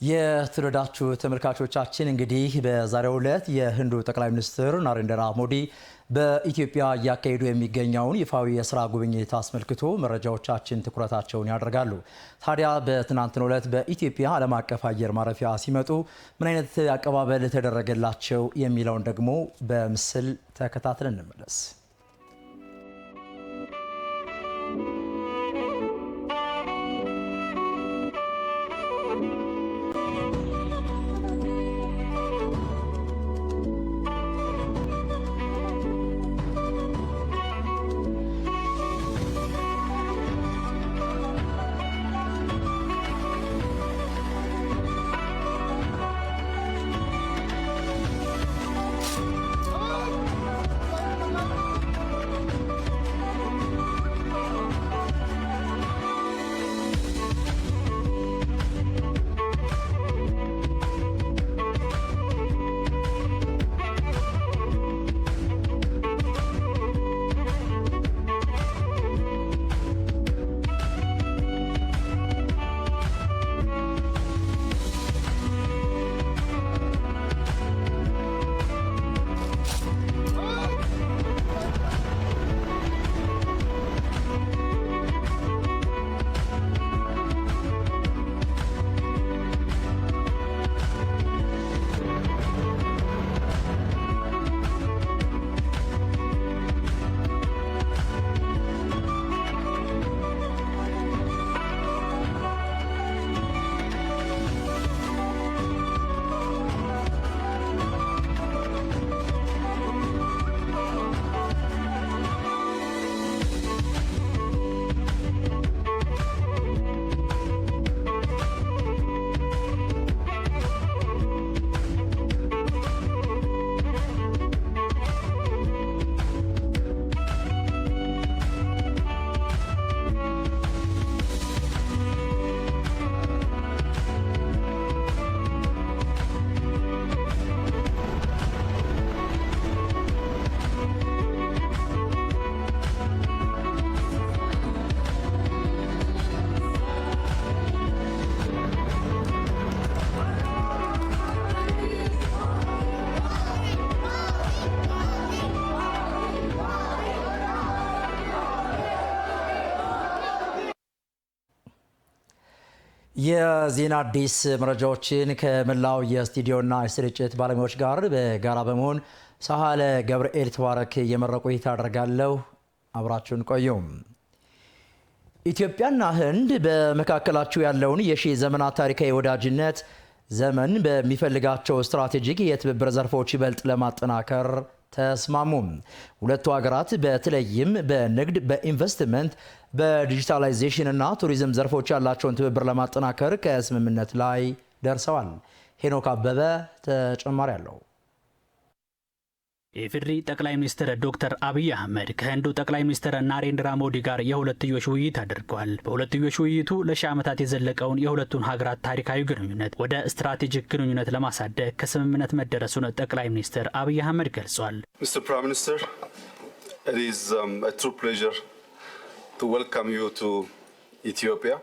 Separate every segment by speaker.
Speaker 1: የተወደዳችሁ ተመልካቾቻችን እንግዲህ በዛሬው ዕለት የህንዱ ጠቅላይ ሚኒስትር ናሬንድራ ሞዲ በኢትዮጵያ እያካሄዱ የሚገኘውን ይፋዊ የስራ ጉብኝት አስመልክቶ መረጃዎቻችን ትኩረታቸውን ያደርጋሉ። ታዲያ በትናንትናው ዕለት በኢትዮጵያ ዓለም አቀፍ አየር ማረፊያ ሲመጡ ምን አይነት አቀባበል ተደረገላቸው የሚለውን ደግሞ በምስል ተከታትለን እንመለስ። የዜና አዲስ መረጃዎችን ከመላው የስቱዲዮና የስርጭት ባለሙያዎች ጋር በጋራ በመሆን ሳህለ ገብርኤል ተባረክ የመረቁ ቆይታ አደርጋለሁ። አብራችሁን ቆዩ። ኢትዮጵያና ህንድ በመካከላቸው ያለውን የሺህ ዘመናት ታሪካዊ ወዳጅነት ዘመን በሚፈልጋቸው ስትራቴጂክ የትብብር ዘርፎች ይበልጥ ለማጠናከር ተስማሙ። ሁለቱ ሀገራት በተለይም በንግድ፣ በኢንቨስትመንት፣ በዲጂታላይዜሽን እና ቱሪዝም ዘርፎች ያላቸውን ትብብር ለማጠናከር ከስምምነት ላይ ደርሰዋል። ሄኖክ አበበ ተጨማሪ አለው።
Speaker 2: የኢፌዴሪ ጠቅላይ ሚኒስትር ዶክተር አብይ አህመድ ከህንዱ ጠቅላይ ሚኒስትር ናሬንድራ ሞዲ ጋር የሁለትዮሽ ውይይት አድርገዋል። በሁለትዮሽ ውይይቱ ለሺህ ዓመታት የዘለቀውን የሁለቱን ሀገራት ታሪካዊ ግንኙነት ወደ ስትራቴጂክ ግንኙነት ለማሳደግ ከስምምነት መደረሱን ጠቅላይ ሚኒስትር አብይ አህመድ ገልጿል።
Speaker 3: Mr. Prime Minister, it is a true pleasure to welcome you to Ethiopia.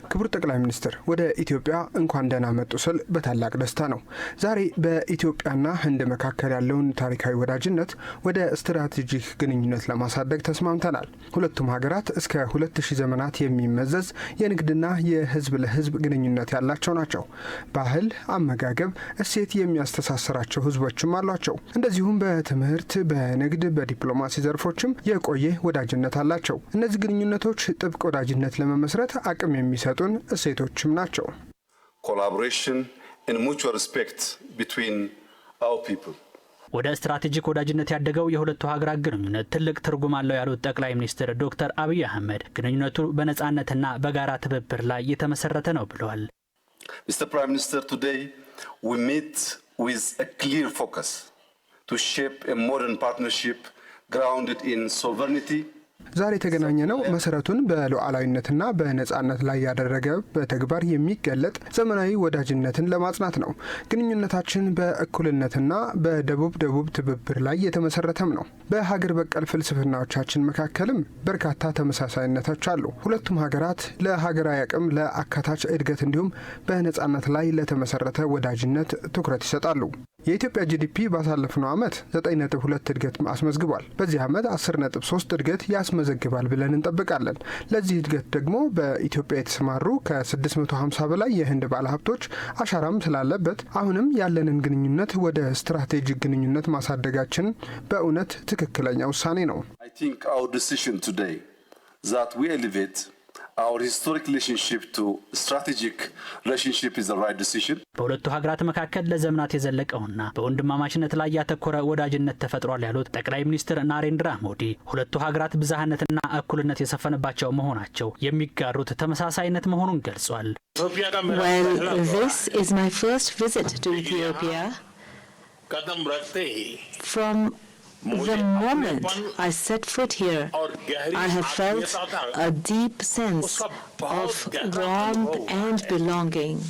Speaker 4: ክቡር ጠቅላይ ሚኒስትር ወደ ኢትዮጵያ እንኳን ደህና መጡ ስል በታላቅ ደስታ ነው። ዛሬ በኢትዮጵያና ህንድ መካከል ያለውን ታሪካዊ ወዳጅነት ወደ ስትራቴጂክ ግንኙነት ለማሳደግ ተስማምተናል። ሁለቱም ሀገራት እስከ 2000 ዘመናት የሚመዘዝ የንግድና የህዝብ ለህዝብ ግንኙነት ያላቸው ናቸው። ባህል፣ አመጋገብ፣ እሴት የሚያስተሳስራቸው ህዝቦችም አሏቸው። እንደዚሁም በትምህርት፣ በንግድ፣ በዲፕሎማሲ ዘርፎችም የቆየ ወዳጅነት አላቸው። እነዚህ ግንኙነቶች ጥብቅ ወዳጅነት ለመመስረት አቅም የሚሰጡን እሴቶችም ናቸው።
Speaker 3: Collaboration and mutual respect between our people.
Speaker 2: ወደ ስትራቴጂክ ወዳጅነት ያደገው የሁለቱ ሀገራት ግንኙነት ትልቅ ትርጉም አለው ያሉት ጠቅላይ ሚኒስትር ዶክተር አብይ አህመድ ግንኙነቱ በነጻነትና በጋራ ትብብር ላይ የተመሰረተ ነው ብለዋል።
Speaker 3: Mr. Prime Minister, today we meet with a clear focus to shape a modern partnership grounded in sovereignty,
Speaker 4: ዛሬ የተገናኘ ነው መሰረቱን በሉዓላዊነትና በነጻነት ላይ ያደረገ በተግባር የሚገለጥ ዘመናዊ ወዳጅነትን ለማጽናት ነው። ግንኙነታችን በእኩልነትና በደቡብ ትብብር ላይ የተመሰረተም ነው። በሀገር በቀል ፍልስፍናዎቻችን መካከልም በርካታ ተመሳሳይነቶች አሉ። ሁለቱም ሀገራት ለሀገራዊ አቅም፣ ለአካታች እድገት እንዲሁም በነጻነት ላይ ለተመሰረተ ወዳጅነት ትኩረት ይሰጣሉ። የኢትዮጵያ ጂዲፒ ባሳለፍነው ዓመት 9.2 እድገት አስመዝግቧል። በዚህ ዓመት 10.3 እድገት ያስመዘግባል ብለን እንጠብቃለን። ለዚህ እድገት ደግሞ በኢትዮጵያ የተሰማሩ ከ650 በላይ የህንድ ባለሀብቶች አሻራም ስላለበት አሁንም ያለንን ግንኙነት ወደ ስትራቴጂክ ግንኙነት ማሳደጋችን በእውነት ትክክለኛ ውሳኔ ነው።
Speaker 3: I think our decision today that we elevate our historic relationship to strategic relationship is the right decision.
Speaker 2: በሁለቱ ሀገራት መካከል ለዘመናት የዘለቀውና በወንድማማችነት ላይ ያተኮረ ወዳጅነት ተፈጥሯል ያሉት ጠቅላይ ሚኒስትር ናሬንድራ ሞዲ ሁለቱ ሀገራት ብዝሃነትና እኩልነት የሰፈነባቸው መሆናቸው የሚጋሩት ተመሳሳይነት መሆኑን ገልጿል።
Speaker 5: Well, this is my first visit to Ethiopia. From the moment I set foot here, I have felt a deep sense of warmth and belonging.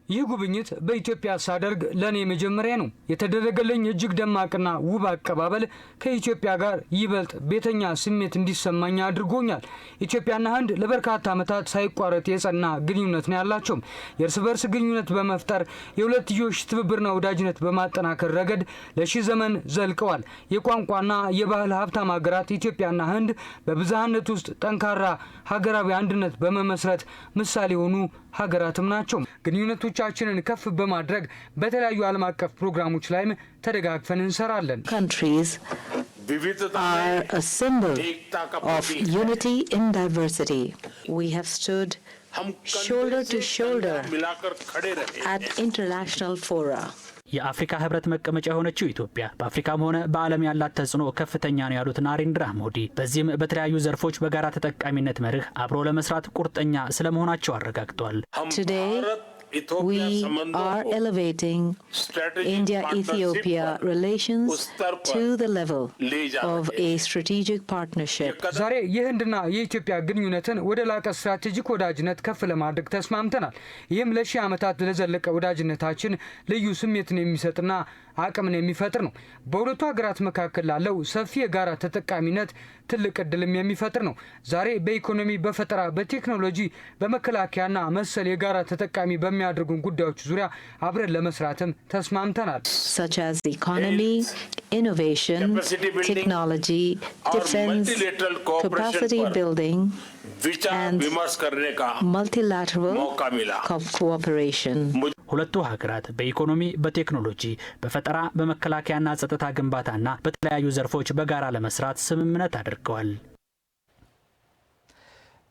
Speaker 6: ይህ ጉብኝት በኢትዮጵያ ሳደርግ ለኔ መጀመሪያ ነው። የተደረገልኝ እጅግ ደማቅና ውብ አቀባበል ከኢትዮጵያ ጋር ይበልጥ ቤተኛ ስሜት እንዲሰማኝ አድርጎኛል። ኢትዮጵያና ህንድ ለበርካታ ዓመታት ሳይቋረጥ የጸና ግንኙነት ነው ያላቸው። የእርስ በርስ ግንኙነት በመፍጠር የሁለትዮሽ ትብብርና ወዳጅነት በማጠናከር ረገድ ለሺህ ዘመን ዘልቀዋል። የቋንቋና የባህል ሀብታም ሀገራት ኢትዮጵያና ህንድ በብዝሃነት ውስጥ ጠንካራ ሀገራዊ አንድነት በመመስረት ምሳሌ የሆኑ ሀገራትም ናቸው። ግንኙነቶቻችንን ከፍ በማድረግ በተለያዩ ዓለም አቀፍ ፕሮግራሞች ላይም ተደጋግፈን እንሰራለን።
Speaker 5: Countries are a symbol of unity in diversity. We have stood shoulder to shoulder at international fora.
Speaker 2: የአፍሪካ ህብረት መቀመጫ የሆነችው ኢትዮጵያ በአፍሪካም ሆነ በዓለም ያላት ተጽዕኖ ከፍተኛ ነው ያሉት ናሬንድራ ሞዲ በዚህም በተለያዩ ዘርፎች በጋራ ተጠቃሚነት መርህ አብሮ ለመስራት ቁርጠኛ ስለመሆናቸው አረጋግጠዋል።
Speaker 5: Today we are elevating India-Ethiopia relations to the level of a strategic partnership.
Speaker 6: ዛሬ የህንድና የኢትዮጵያ ግንኙነትን ወደ ላቀ ስትራቴጂክ ወዳጅነት ከፍ ለማድረግ ተስማምተናል። ይህም ለሺህ ዓመታት ለዘለቀ ወዳጅነታችን ልዩ ስሜትን የሚሰጥና አቅምን የሚፈጥር ነው። በሁለቱ ሀገራት መካከል ላለው ሰፊ የጋራ ተጠቃሚነት ትልቅ እድልም የሚፈጥር ነው። ዛሬ በኢኮኖሚ፣ በፈጠራ፣ በቴክኖሎጂ፣ በመከላከያና መሰል የጋራ ተጠቃሚ በሚያደርጉን ጉዳዮች ዙሪያ አብረን ለመስራትም ተስማምተናል።
Speaker 5: Such as economy, innovation, technology, defense, capacity building, and multilateral cooperation.
Speaker 2: ሁለቱ ሀገራት በኢኮኖሚ፣ በቴክኖሎጂ፣ በፈጠራ፣ በመከላከያና ጸጥታ ግንባታና በተለያዩ ዘርፎች በጋራ ለመስራት ስምምነት አድርገዋል።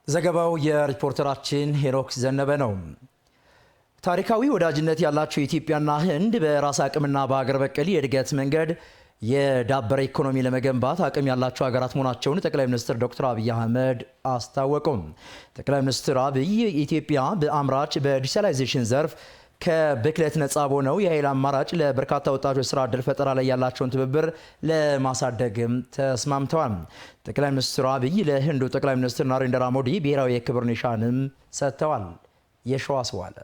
Speaker 1: ዘገባው የሪፖርተራችን ሄኖክ ዘነበ ነው። ታሪካዊ ወዳጅነት ያላቸው ኢትዮጵያና ህንድ በራስ አቅምና በሀገር በቀል የእድገት መንገድ የዳበረ ኢኮኖሚ ለመገንባት አቅም ያላቸው ሀገራት መሆናቸውን ጠቅላይ ሚኒስትር ዶክተር አብይ አህመድ አስታወቁም። ጠቅላይ ሚኒስትር አብይ ኢትዮጵያ በአምራች በዲጂታላይዜሽን ዘርፍ ከብክለት ነጻ በሆነው የኃይል አማራጭ ለበርካታ ወጣቶች ስራ ዕድል ፈጠራ ላይ ያላቸውን ትብብር ለማሳደግም ተስማምተዋል። ጠቅላይ ሚኒስትር አብይ ለህንዱ ጠቅላይ ሚኒስትር ናሬንድራ ሞዲ ብሔራዊ የክብር ኒሻንም ሰጥተዋል። የሸዋስ ዋለ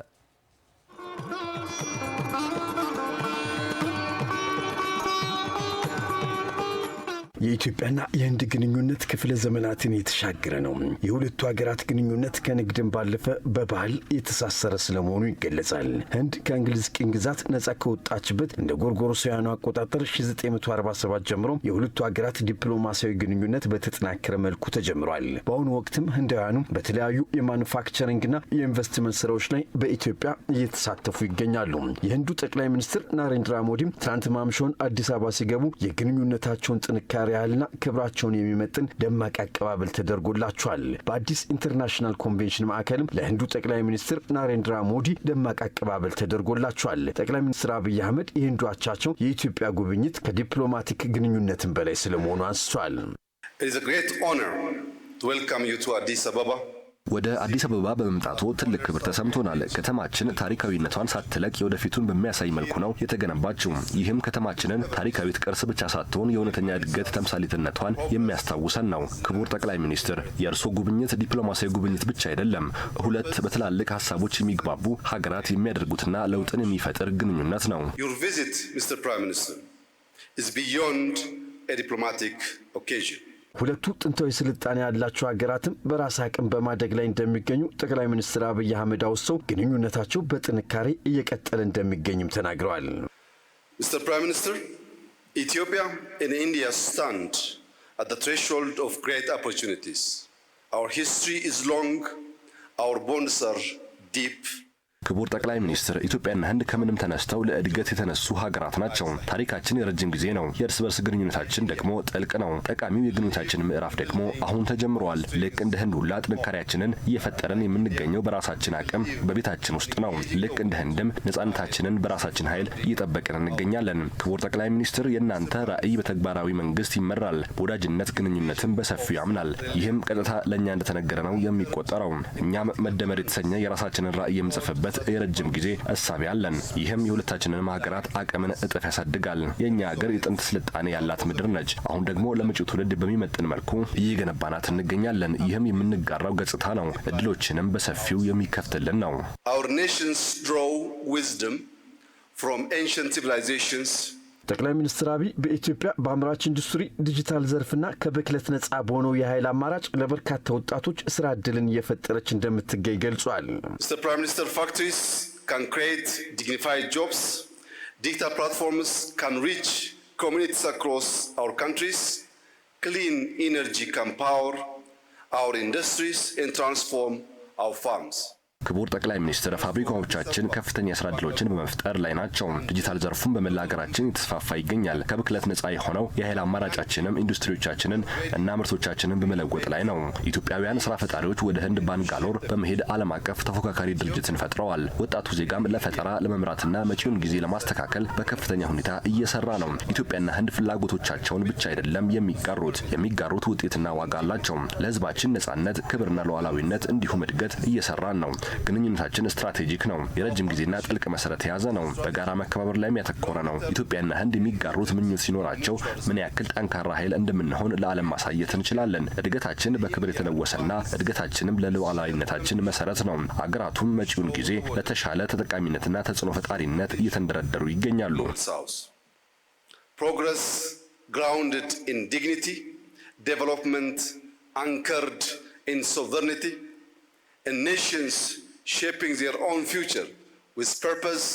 Speaker 7: የኢትዮጵያና የህንድ ግንኙነት ክፍለ ዘመናትን የተሻገረ ነው። የሁለቱ ሀገራት ግንኙነት ከንግድም ባለፈ በባህል የተሳሰረ ስለመሆኑ ይገለጻል። ህንድ ከእንግሊዝ ቅኝ ግዛት ነጻ ከወጣችበት እንደ ጎርጎሮሳውያኑ አቆጣጠር 1947 ጀምሮ የሁለቱ ሀገራት ዲፕሎማሲያዊ ግንኙነት በተጠናከረ መልኩ ተጀምሯል። በአሁኑ ወቅትም ህንዳውያኑ በተለያዩ የማኑፋክቸሪንግና የኢንቨስትመንት ስራዎች ላይ በኢትዮጵያ እየተሳተፉ ይገኛሉ። የህንዱ ጠቅላይ ሚኒስትር ናሬንድራ ሞዲም ትናንት ማምሻውን አዲስ አበባ ሲገቡ የግንኙነታቸውን ጥንካሬ ያልና ክብራቸውን የሚመጥን ደማቅ አቀባበል ተደርጎላቸዋል። በአዲስ ኢንተርናሽናል ኮንቬንሽን ማዕከልም ለህንዱ ጠቅላይ ሚኒስትር ናሬንድራ ሞዲ ደማቅ አቀባበል ተደርጎላቸዋል። ጠቅላይ ሚኒስትር አብይ አህመድ የህንዱ አቻቸው የኢትዮጵያ ጉብኝት ከዲፕሎማቲክ ግንኙነትን በላይ ስለመሆኑ አንስቷል።
Speaker 3: It is a great honor to welcome you to Addis Ababa.
Speaker 8: ወደ አዲስ አበባ በመምጣቱ ትልቅ ክብር ተሰምቶናል። ከተማችን ታሪካዊነቷን ሳትለቅ የወደፊቱን በሚያሳይ መልኩ ነው የተገነባችው። ይህም ከተማችንን ታሪካዊት ቅርስ ብቻ ሳትሆን የእውነተኛ እድገት ተምሳሌትነቷን የሚያስታውሰን ነው። ክቡር ጠቅላይ ሚኒስትር፣ የእርሶ ጉብኝት ዲፕሎማሲያዊ ጉብኝት ብቻ አይደለም። ሁለት በትላልቅ ሀሳቦች የሚግባቡ ሀገራት የሚያደርጉትና ለውጥን የሚፈጥር ግንኙነት ነው።
Speaker 3: Your visit, Mr. Prime Minister, is beyond a diplomatic occasion.
Speaker 7: ሁለቱ ጥንታዊ ስልጣኔ ያላቸው ሀገራትም በራስ አቅም በማደግ ላይ እንደሚገኙ ጠቅላይ ሚኒስትር አብይ አህመድ አውሰው ግንኙነታቸው በጥንካሬ እየቀጠለ እንደሚገኝም ተናግረዋል።
Speaker 3: Mr. Prime Minister, Ethiopia and India stand at the threshold of great opportunities. Our history is long, our bonds are deep.
Speaker 8: ክቡር ጠቅላይ ሚኒስትር፣ ኢትዮጵያና ህንድ ከምንም ተነስተው ለእድገት የተነሱ ሀገራት ናቸው። ታሪካችን የረጅም ጊዜ ነው። የእርስ በርስ ግንኙነታችን ደግሞ ጥልቅ ነው። ጠቃሚው የግንኙነታችን ምዕራፍ ደግሞ አሁን ተጀምሯል። ልክ እንደ ህንድ ሁላ ጥንካሬያችንን እየፈጠረን የምንገኘው በራሳችን አቅም በቤታችን ውስጥ ነው። ልክ እንደ ህንድም ነጻነታችንን በራሳችን ኃይል እየጠበቅን እንገኛለን። ክቡር ጠቅላይ ሚኒስትር፣ የእናንተ ራዕይ በተግባራዊ መንግስት ይመራል። በወዳጅነት ግንኙነትን በሰፊው ያምናል። ይህም ቀጥታ ለእኛ እንደተነገረ ነው የሚቆጠረው። እኛም መደመር የተሰኘ የራሳችንን ራዕይ የምንጽፍበት የረጅም ጊዜ እሳቤ አለን። ይህም የሁለታችንን ሀገራት አቅምን እጥፍ ያሳድጋል። የኛ ሀገር የጥንት ስልጣኔ ያላት ምድር ነች። አሁን ደግሞ ለመጪው ትውልድ በሚመጥን መልኩ እየገነባናት እንገኛለን። ይህም የምንጋራው ገጽታ ነው። እድሎችንም በሰፊው የሚከፍትልን ነው።
Speaker 3: Our nations draw wisdom from ancient civilizations.
Speaker 7: ጠቅላይ ሚኒስትር አብይ በኢትዮጵያ በአምራች ኢንዱስትሪ፣ ዲጂታል ዘርፍና ከብክለት ነጻ በሆነው የኃይል አማራጭ ለበርካታ ወጣቶች ስራ ዕድልን እየፈጠረች እንደምትገኝ ገልጿል።
Speaker 3: Mr. Prime Minister, factories can create dignified jobs. Digital platforms can reach communities across our countries. Clean energy can power our industries and transform our farms.
Speaker 8: ክቡር ጠቅላይ ሚኒስትር፣ ፋብሪካዎቻችን ከፍተኛ የስራ ዕድሎችን በመፍጠር ላይ ናቸው። ዲጂታል ዘርፉን በመላ ሀገራችን የተስፋፋ ይገኛል። ከብክለት ነጻ የሆነው የኃይል አማራጫችንም ኢንዱስትሪዎቻችንን እና ምርቶቻችንን በመለወጥ ላይ ነው። ኢትዮጵያውያን ስራ ፈጣሪዎች ወደ ህንድ ባንጋሎር በመሄድ ዓለም አቀፍ ተፎካካሪ ድርጅትን ፈጥረዋል። ወጣቱ ዜጋም ለፈጠራ ለመምራትና መጪውን ጊዜ ለማስተካከል በከፍተኛ ሁኔታ እየሰራ ነው። ኢትዮጵያና ህንድ ፍላጎቶቻቸውን ብቻ አይደለም የሚጋሩት ውጤትና ዋጋ አላቸው። ለህዝባችን ነጻነት፣ ክብርና ሉዓላዊነት እንዲሁም እድገት እየሰራን ነው። ግንኙነታችን ስትራቴጂክ ነው። የረጅም ጊዜና ጥልቅ መሰረት የያዘ ነው። በጋራ መከባበር ላይ ያተኮረ ነው። ኢትዮጵያና ህንድ የሚጋሩት ምኞት ሲኖራቸው ምን ያክል ጠንካራ ኃይል እንደምንሆን ለዓለም ማሳየት እንችላለን። እድገታችን በክብር የተለወሰና እድገታችንም ለሉዓላዊነታችን መሰረት ነው። አገራቱም መጪውን ጊዜ ለተሻለ ተጠቃሚነትና ተጽዕኖ ፈጣሪነት እየተንደረደሩ ይገኛሉ።
Speaker 3: Progress grounded in dignity, development anchored in sovereignty, and nations shaping their own future with purpose,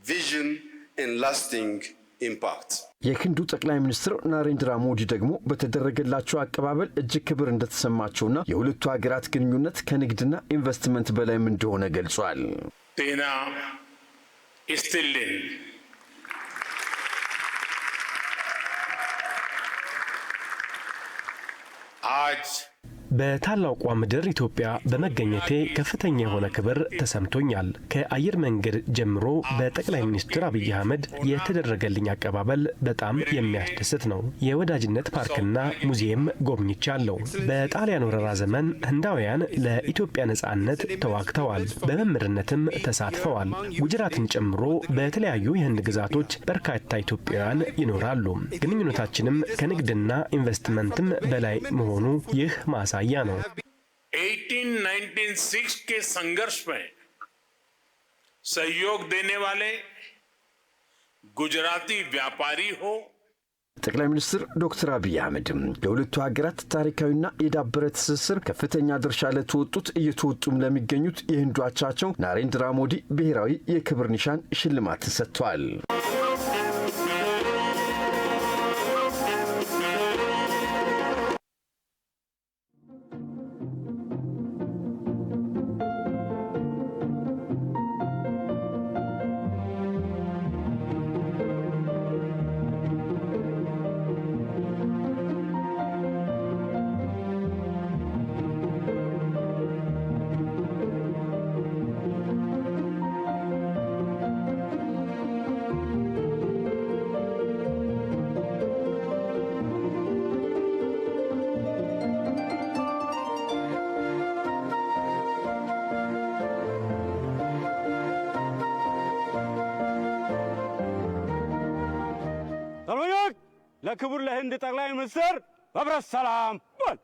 Speaker 3: vision, and lasting impact.
Speaker 7: የህንዱ ጠቅላይ ሚኒስትር ናሬንድራ ሞዲ ደግሞ በተደረገላቸው አቀባበል እጅግ ክብር እንደተሰማቸውና የሁለቱ ሀገራት ግንኙነት ከንግድና ኢንቨስትመንት በላይም እንደሆነ ገልጿል።
Speaker 9: ጤና ይስጥልኝ። አጅ
Speaker 10: በታላቋ ምድር ኢትዮጵያ በመገኘቴ ከፍተኛ የሆነ ክብር ተሰምቶኛል። ከአየር መንገድ ጀምሮ በጠቅላይ ሚኒስትር አብይ አህመድ የተደረገልኝ አቀባበል በጣም የሚያስደስት ነው። የወዳጅነት ፓርክና ሙዚየም ጎብኝቻለሁ። በጣሊያን ወረራ ዘመን ህንዳውያን ለኢትዮጵያ ነጻነት ተዋግተዋል፣ በመምህርነትም ተሳትፈዋል። ጉጅራትን ጨምሮ በተለያዩ የህንድ ግዛቶች በርካታ ኢትዮጵያውያን ይኖራሉ። ግንኙነታችንም ከንግድና ኢንቨስትመንትም በላይ መሆኑ ይህ ማሳያ ነው።
Speaker 9: 1896 के संघर्ष में सहयोग देने वाले गुजराती व्यापारी हो
Speaker 7: ጠቅላይ ሚኒስትር ዶክተር አብይ አህመድም ለሁለቱ ሀገራት ታሪካዊና የዳበረ ትስስር ከፍተኛ ድርሻ ለተወጡት እየተወጡም ለሚገኙት የህንዱ አቻቸው ናሬንድራ ሞዲ ብሔራዊ የክብር ኒሻን ሽልማት ሰጥተዋል።
Speaker 11: ለክቡር ለህንድ ጠቅላይ ሚኒስትር በብረት ሰላም በል።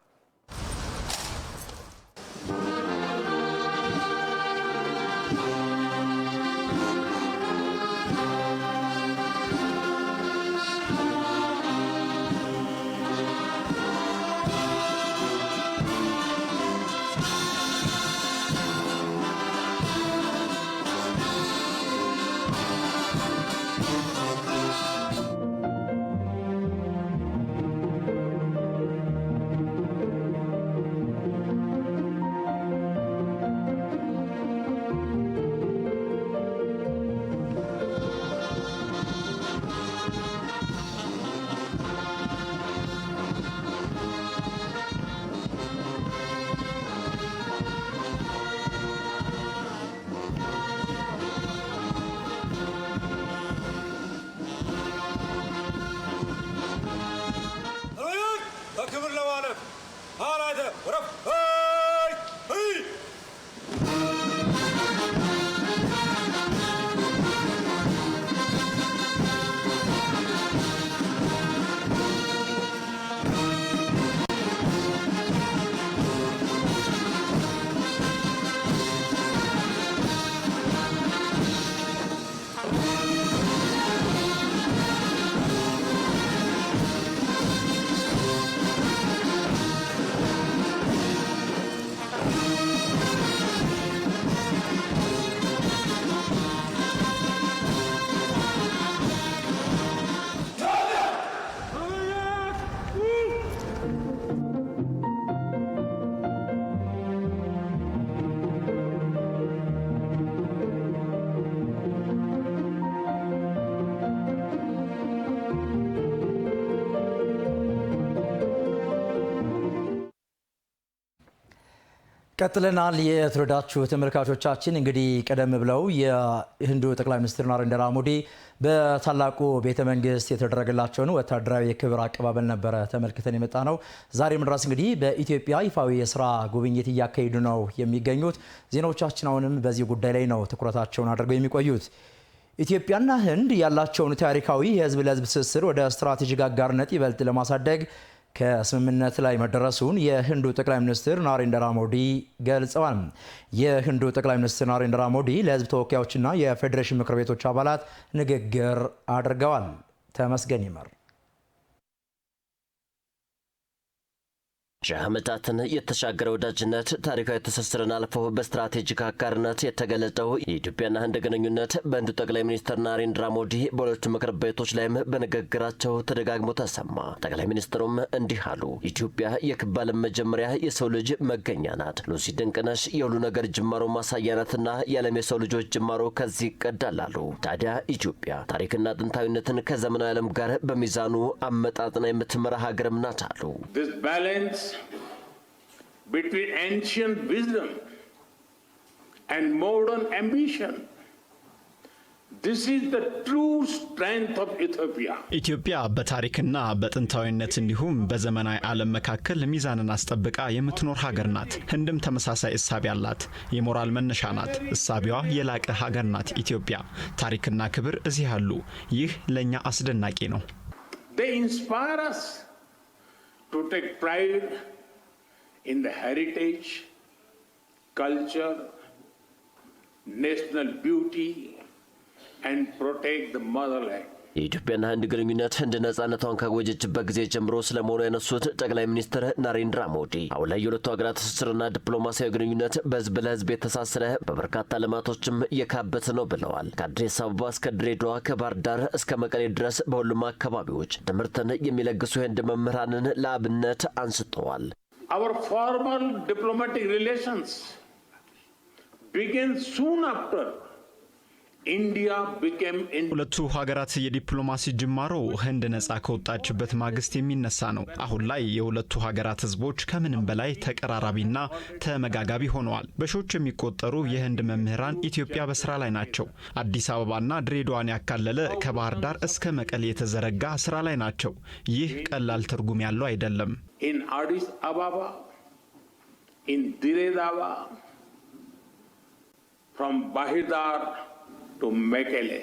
Speaker 1: ቀጥለናል። የተወዳችሁ ተመልካቾቻችን እንግዲህ ቀደም ብለው የህንዱ ጠቅላይ ሚኒስትር ናሬንድራ ሞዲ በታላቁ ቤተ መንግስት የተደረገላቸውን ወታደራዊ የክብር አቀባበል ነበረ ተመልክተን የመጣ ነው። ዛሬም ድረስ እንግዲህ በኢትዮጵያ ይፋዊ የስራ ጉብኝት እያካሄዱ ነው የሚገኙት። ዜናዎቻችን አሁንም በዚህ ጉዳይ ላይ ነው ትኩረታቸውን አድርገው የሚቆዩት። ኢትዮጵያና ህንድ ያላቸውን ታሪካዊ የህዝብ ለህዝብ ትስስር ወደ ስትራቴጂክ አጋርነት ይበልጥ ለማሳደግ ከስምምነት ላይ መደረሱን የህንዱ ጠቅላይ ሚኒስትር ናሬንድራ ሞዲ ገልጸዋል። የህንዱ ጠቅላይ ሚኒስትር ናሬንድራ ሞዲ ለህዝብ ተወካዮችና የፌዴሬሽን ምክር ቤቶች አባላት ንግግር አድርገዋል። ተመስገን ይመር
Speaker 12: ሺህ ዓመታትን የተሻገረ ወዳጅነት ታሪካዊ ትስስርን አልፎ በስትራቴጂክ አጋርነት የተገለጠው የኢትዮጵያና ህንድ ግንኙነት በህንዱ ጠቅላይ ሚኒስትር ናሬንድራ ሞዲ በሁለቱ ምክር ቤቶች ላይም በንግግራቸው ተደጋግሞ ተሰማ። ጠቅላይ ሚኒስትሩም እንዲህ አሉ። ኢትዮጵያ የክብ ዓለም መጀመሪያ የሰው ልጅ መገኛ ናት። ሉሲ ድንቅነሽ የሁሉ ነገር ጅማሮ ማሳያ ናትና የዓለም የሰው ልጆች ጅማሮ ከዚህ ይቀዳል አሉ። ታዲያ ኢትዮጵያ ታሪክና ጥንታዊነትን ከዘመናዊ ዓለም ጋር በሚዛኑ አመጣጥና የምትመራ ሀገርም ናት አሉ።
Speaker 9: Between ancient wisdom and modern ambition, this is the true strength of Ethiopia.
Speaker 13: ኢትዮጵያ በታሪክና በጥንታዊነት እንዲሁም በዘመናዊ ዓለም መካከል ሚዛንን አስጠብቃ የምትኖር ሀገር ናት። ህንድም ተመሳሳይ እሳቤ አላት። የሞራል መነሻ ናት። እሳቤዋ የላቀ ሀገር ናት ኢትዮጵያ። ታሪክና ክብር እዚህ አሉ። ይህ ለኛ አስደናቂ ነው።
Speaker 9: They inspire us to take pride in the heritage, culture, national beauty, and protect the motherland.
Speaker 12: የኢትዮጵያና ህንድ ግንኙነት ህንድ ነጻነቷን ካወጀችበት ጊዜ ጀምሮ ስለመሆኑ ያነሱት ጠቅላይ ሚኒስትር ናሬንድራ ሞዲ አሁን ላይ የሁለቱ ሀገራት ትስስርና ዲፕሎማሲያዊ ግንኙነት በህዝብ ለህዝብ የተሳሰረ በበርካታ ልማቶችም የካበተ ነው ብለዋል። ከአዲስ አበባ እስከ ድሬዳዋ፣ ከባህር ዳር እስከ መቀሌ ድረስ በሁሉም አካባቢዎች ትምህርትን የሚለግሱ የህንድ መምህራንን ለአብነት አንስተዋል።
Speaker 9: Our formal diplomatic relations began soon after India became
Speaker 13: ሁለቱ ሀገራት የዲፕሎማሲ ጅማሮ ህንድ ነጻ ከወጣችበት ማግስት የሚነሳ ነው። አሁን ላይ የሁለቱ ሀገራት ህዝቦች ከምንም በላይ ተቀራራቢና ተመጋጋቢ ሆነዋል። በሺዎች የሚቆጠሩ የህንድ መምህራን ኢትዮጵያ በስራ ላይ ናቸው። አዲስ አበባና ድሬዳዋን ያካለለ ከባህር ዳር እስከ መቀሌ የተዘረጋ ስራ ላይ ናቸው። ይህ ቀላል ትርጉም ያለው አይደለም።
Speaker 9: In Addis Ababa, in Diredava, from Bahidar to Mekele.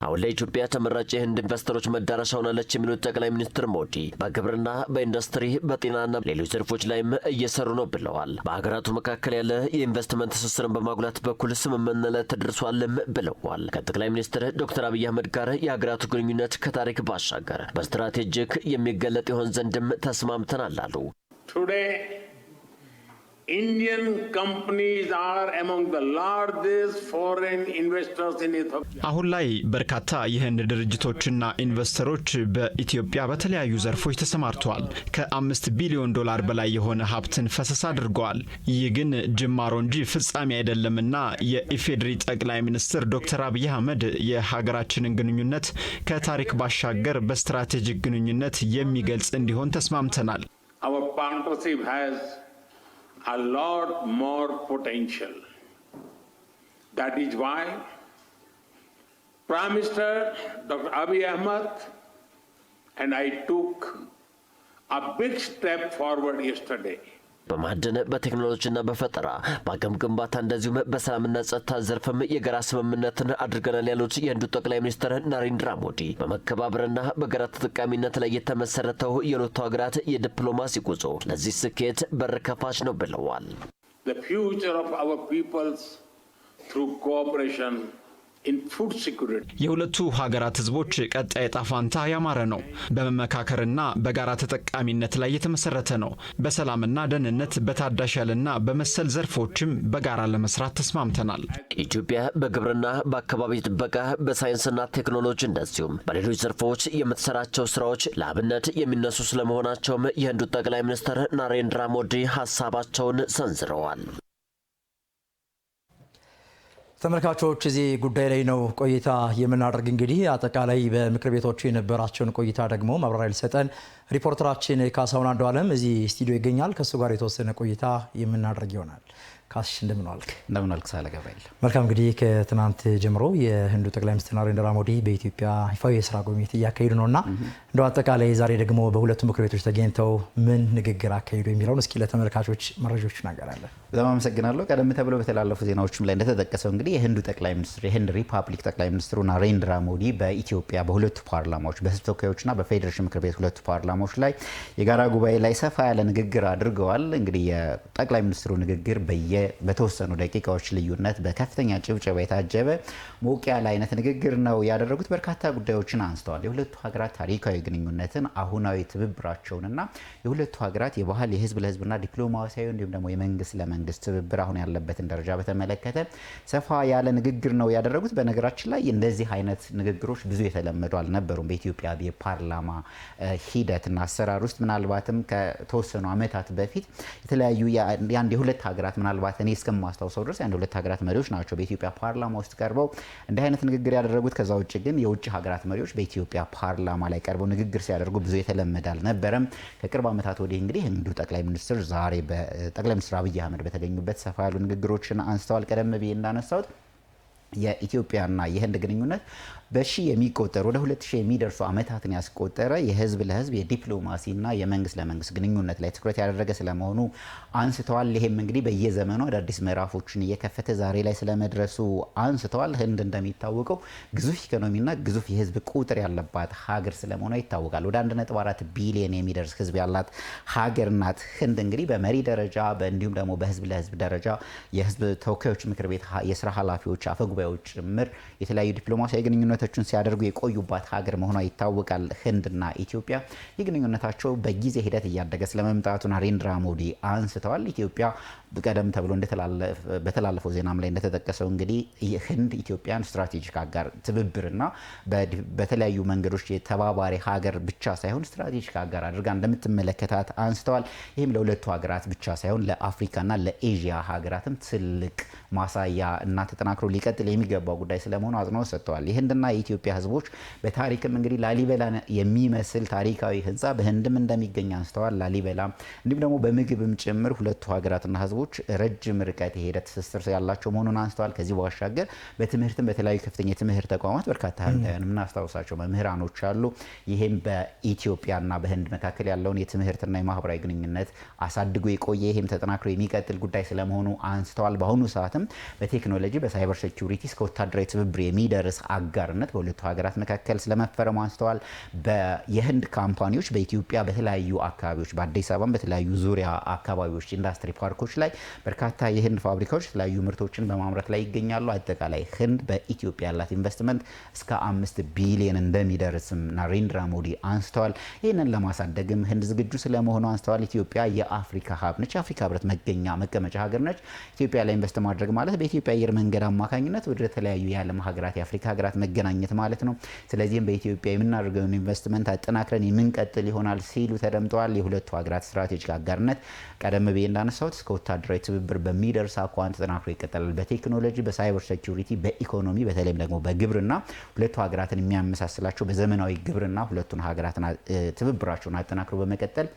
Speaker 12: አሁን ላይ ኢትዮጵያ ተመራጭ የህንድ ኢንቨስተሮች መዳረሻ ሆናለች የሚሉት ጠቅላይ ሚኒስትር ሞዲ በግብርና፣ በኢንዱስትሪ፣ በጤናና ሌሎች ዘርፎች ላይም እየሰሩ ነው ብለዋል። በሀገራቱ መካከል ያለ የኢንቨስትመንት ትስስርን በማጉላት በኩል ስምምነት ላይ ተደርሷልም ብለዋል። ከጠቅላይ ሚኒስትር ዶክተር አብይ አህመድ ጋር የሀገራቱ ግንኙነት ከታሪክ ባሻገር በስትራቴጂክ የሚገለጥ ይሆን ዘንድም ተስማምተናል አሉ።
Speaker 9: Indian companies are among the largest foreign investors in Ethiopia.
Speaker 13: አሁን ላይ በርካታ የህንድ ድርጅቶችና ኢንቨስተሮች በኢትዮጵያ በተለያዩ ዘርፎች ተሰማርተዋል። ከ5 ቢሊዮን ዶላር በላይ የሆነ ሀብትን ፈሰስ አድርገዋል። ይህ ግን ጅማሮ እንጂ ፍጻሜ አይደለምና የኢፌዴሪ ጠቅላይ ሚኒስትር ዶክተር አብይ አህመድ የሀገራችንን ግንኙነት ከታሪክ ባሻገር በስትራቴጂክ ግንኙነት የሚገልጽ እንዲሆን ተስማምተናል።
Speaker 9: Our partnership has a lot more potential. That is why Prime Minister Dr. Abiy Ahmed and I took a big step forward yesterday.
Speaker 12: በማዕድን፣ በቴክኖሎጂና በፈጠራ፣ በአቅም ግንባታ እንደዚሁም በሰላምና ጸጥታ ዘርፍም የጋራ ስምምነትን አድርገናል ያሉት የህንዱ ጠቅላይ ሚኒስትር ናሬንድራ ሞዲ በመከባበርና በጋራ ተጠቃሚነት ላይ የተመሰረተው የሁለቱ ሀገራት የዲፕሎማሲ ጉዞ ለዚህ ስኬት በር ከፋች ነው ብለዋል።
Speaker 9: The future of our peoples through cooperation in food security.
Speaker 13: የሁለቱ ሀገራት ህዝቦች ቀጣይ ዕጣ ፈንታ ያማረ ነው። በመመካከርና በጋራ ተጠቃሚነት ላይ የተመሰረተ ነው። በሰላምና ደህንነት፣ በታዳሽ ኃይልና በመሰል ዘርፎችም በጋራ ለመስራት ተስማምተናል።
Speaker 12: ኢትዮጵያ በግብርና፣ በአካባቢ ጥበቃ፣ በሳይንስና ቴክኖሎጂ እንደዚሁም በሌሎች ዘርፎች የምትሰራቸው ስራዎች ለአብነት የሚነሱ ስለመሆናቸውም የህንዱ ጠቅላይ ሚኒስትር ናሬንድራ ሞዲ ሀሳባቸውን ሰንዝረዋል።
Speaker 1: ተመልካቾች እዚህ ጉዳይ ላይ ነው ቆይታ የምናደርግ። እንግዲህ አጠቃላይ በምክር ቤቶቹ የነበራቸውን ቆይታ ደግሞ ማብራሪያ ሊሰጠን ሪፖርተራችን ካሳሁን አንዱ ዓለም እዚህ ስቱዲዮ ይገኛል። ከሱ ጋር የተወሰነ ቆይታ የምናደርግ ይሆናል። ካስሽ እንደምን ዋልክ?
Speaker 14: እንደምን ዋልክ ሳለ ገባይል።
Speaker 1: መልካም። እንግዲህ ከትናንት ጀምሮ የህንዱ ጠቅላይ ሚኒስትር ናሬንድራ ሞዲ በኢትዮጵያ ይፋዊ የስራ ጉብኝት እያካሄዱ ነውና እንደው አጠቃላይ ዛሬ ደግሞ በሁለቱ ምክር ቤቶች ተገኝተው ምን ንግግር አካሄዱ የሚለውን እስኪ ለተመልካቾች መረጃዎች እናገራለን።
Speaker 14: በጣም አመሰግናለሁ። ቀደም ተብሎ በተላለፉ ዜናዎችም ላይ እንደተጠቀሰው እንግዲህ የህንዱ ጠቅላይ ሚኒስትር የህንድ ሪፐብሊክ ጠቅላይ ሚኒስትሩ ናሬንድራ ሞዲ በኢትዮጵያ በሁለቱ ፓርላማዎች በህዝብ ተወካዮችና በፌዴሬሽን ምክር ቤት ሁለቱ ፓርላማዎች ላይ የጋራ ጉባኤ ላይ ሰፋ ያለ ንግግር አድርገዋል። እንግዲህ የጠቅላይ ሚኒስትሩ ንግግር በተወሰኑ ደቂቃዎች ልዩነት በከፍተኛ ጭብጨባ የታጀበ ሞቅ ያለ አይነት ንግግር ነው ያደረጉት። በርካታ ጉዳዮችን አንስተዋል። የሁለቱ ሀገራት ታሪካዊ ግንኙነትን፣ አሁናዊ ትብብራቸውንና የሁለቱ ሀገራት የባህል የህዝብ ለህዝብና ዲፕሎማሲያዊ እንዲሁም ደግሞ የመንግስት ለመንግስት ትብብር አሁን ያለበትን ደረጃ በተመለከተ ሰፋ ያለ ንግግር ነው ያደረጉት። በነገራችን ላይ እንደዚህ አይነት ንግግሮች ብዙ የተለመዱ አልነበሩም በኢትዮጵያ የፓርላማ ሂደትና አሰራር ውስጥ። ምናልባትም ከተወሰኑ ዓመታት በፊት የተለያዩ የአንድ የሁለት ሀገራት ምናልባት እኔ እስከማስታውሰው ድረስ የአንድ ሁለት ሀገራት መሪዎች ናቸው በኢትዮጵያ ፓርላማ ውስጥ ቀርበው እንዲህ አይነት ንግግር ያደረጉት። ከዛ ውጭ ግን የውጭ ሀገራት መሪዎች በኢትዮጵያ ፓርላማ ላይ ቀርበው ንግግር ሲያደርጉ ብዙ የተለመደ አልነበረም። ከቅርብ ዓመታት ወዲህ እንግዲህ ህንዱ ጠቅላይ ሚኒስትር ዛሬ በጠቅላይ ሚኒስትር አብይ አህመድ በተገኙበት ሰፋ ያሉ ንግግሮችን አንስተዋል። ቀደም ብዬ እንዳነሳሁት የኢትዮጵያና የህንድ ግንኙነት በሺ የሚቆጠሩ ወደ 2000 የሚደርሱ ዓመታትን ያስቆጠረ የህዝብ ለህዝብ የዲፕሎማሲና የመንግስት ለመንግስት ግንኙነት ላይ ትኩረት ያደረገ ስለመሆኑ አንስተዋል። ይሄም እንግዲህ በየዘመኑ አዳዲስ ምዕራፎችን እየከፈተ ዛሬ ላይ ስለመድረሱ አንስተዋል። ህንድ እንደሚታወቀው ግዙፍ ኢኮኖሚና ግዙፍ የህዝብ ቁጥር ያለባት ሀገር ስለመሆኗ ይታወቃል። ወደ 1.4 ቢሊዮን የሚደርስ ህዝብ ያላት ሀገር ናት ህንድ። እንግዲህ በመሪ ደረጃ እንዲሁም ደግሞ በህዝብ ለህዝብ ደረጃ የህዝብ ተወካዮች ምክር ቤት የስራ ኃላፊዎች፣ አፈጉባኤዎች ጭምር የተለያዩ ዲፕሎማሲያዊ ግንኙነቶችን ሲያደርጉ የቆዩባት ሀገር መሆኗ ይታወቃል። ህንድና ኢትዮጵያ የግንኙነታቸው በጊዜ ሂደት እያደገ ስለመምጣቱ ናሬንድራ ሞዲ አንስተዋል። ኢትዮጵያ ቀደም ተብሎ በተላለፈው ዜናም ላይ እንደተጠቀሰው እንግዲህ ህንድ ኢትዮጵያን ስትራቴጂክ አጋር ትብብርና በተለያዩ መንገዶች የተባባሪ ሀገር ብቻ ሳይሆን ስትራቴጂክ አጋር አድርጋ እንደምትመለከታት አንስተዋል። ይህም ለሁለቱ ሀገራት ብቻ ሳይሆን ለአፍሪካና ለኤዥያ ሀገራትም ትልቅ ማሳያ እና ተጠናክሮ ሊቀጥል የሚገባው ጉዳይ ስለመሆኑ አጽንኦት ሰጥተዋል። የህንድና የኢትዮጵያ ህዝቦች በታሪክም እንግዲህ ላሊበላ የሚመስል ታሪካዊ ህንፃ በህንድም እንደሚገኝ አንስተዋል። ላሊበላ እንዲሁም ደግሞ በምግብም ጭምር ሁለቱ ሀገራትና ህዝቦች ሀሳቦች ረጅም ርቀት የሄደ ትስስር ያላቸው መሆኑን አንስተዋል። ከዚህ ባሻገር በትምህርትም በተለያዩ ከፍተኛ የትምህርት ተቋማት በርካታ የምናስታውሳቸው መምህራኖች አሉ። ይህም በኢትዮጵያና በህንድ መካከል ያለውን የትምህርትና የማህበራዊ ግንኙነት አሳድጎ የቆየ ይህም ተጠናክሮ የሚቀጥል ጉዳይ ስለመሆኑ አንስተዋል። በአሁኑ ሰዓትም በቴክኖሎጂ በሳይበር ሴኩሪቲ እስከ ወታደራዊ ትብብር የሚደርስ አጋርነት በሁለቱ ሀገራት መካከል ስለመፈረሙ አንስተዋል። የህንድ ካምፓኒዎች በኢትዮጵያ በተለያዩ አካባቢዎች በአዲስ አበባም በተለያዩ ዙሪያ አካባቢዎች ኢንዱስትሪ ፓርኮች ላይ በርካታ የህንድ ፋብሪካዎች የተለያዩ ምርቶችን በማምረት ላይ ይገኛሉ። አጠቃላይ ህንድ በኢትዮጵያ ያላት ኢንቨስትመንት እስከ 5 ቢሊዮን እንደሚደርስም ናሬንድራ ሞዲ አንስተዋል። ይህንን ለማሳደግም ህንድ ዝግጁ ስለመሆኑ አንስተዋል። ኢትዮጵያ የአፍሪካ ሀብ ነች፣ የአፍሪካ ህብረት መቀመጫ ሀገር ነች። ኢትዮጵያ ላይ ኢንቨስት ማድረግ ማለት በኢትዮጵያ አየር መንገድ አማካኝነት ወደ ተለያዩ የዓለም ሀገራት የአፍሪካ ሀገራት መገናኘት ማለት ነው። ስለዚህም በኢትዮጵያ የምናደርገውን ኢንቨስትመንት አጠናክረን የምንቀጥል ይሆናል ሲሉ ተደምጠዋል። የሁለቱ ሀገራት ስትራቴጂክ አጋርነት ቀደም ብዬ እንዳነሳሁት እስከ ወታደራዊ ትብብር በሚደርስ አኳኋን ተጠናክሮ ይቀጥላል። በቴክኖሎጂ፣ በሳይበር ሴኩሪቲ፣ በኢኮኖሚ በተለይም ደግሞ በግብርና ሁለቱ ሀገራትን የሚያመሳስላቸው በዘመናዊ ግብርና ሁለቱን ሀገራትን ትብብራቸውን አጠናክሮ በመቀጠል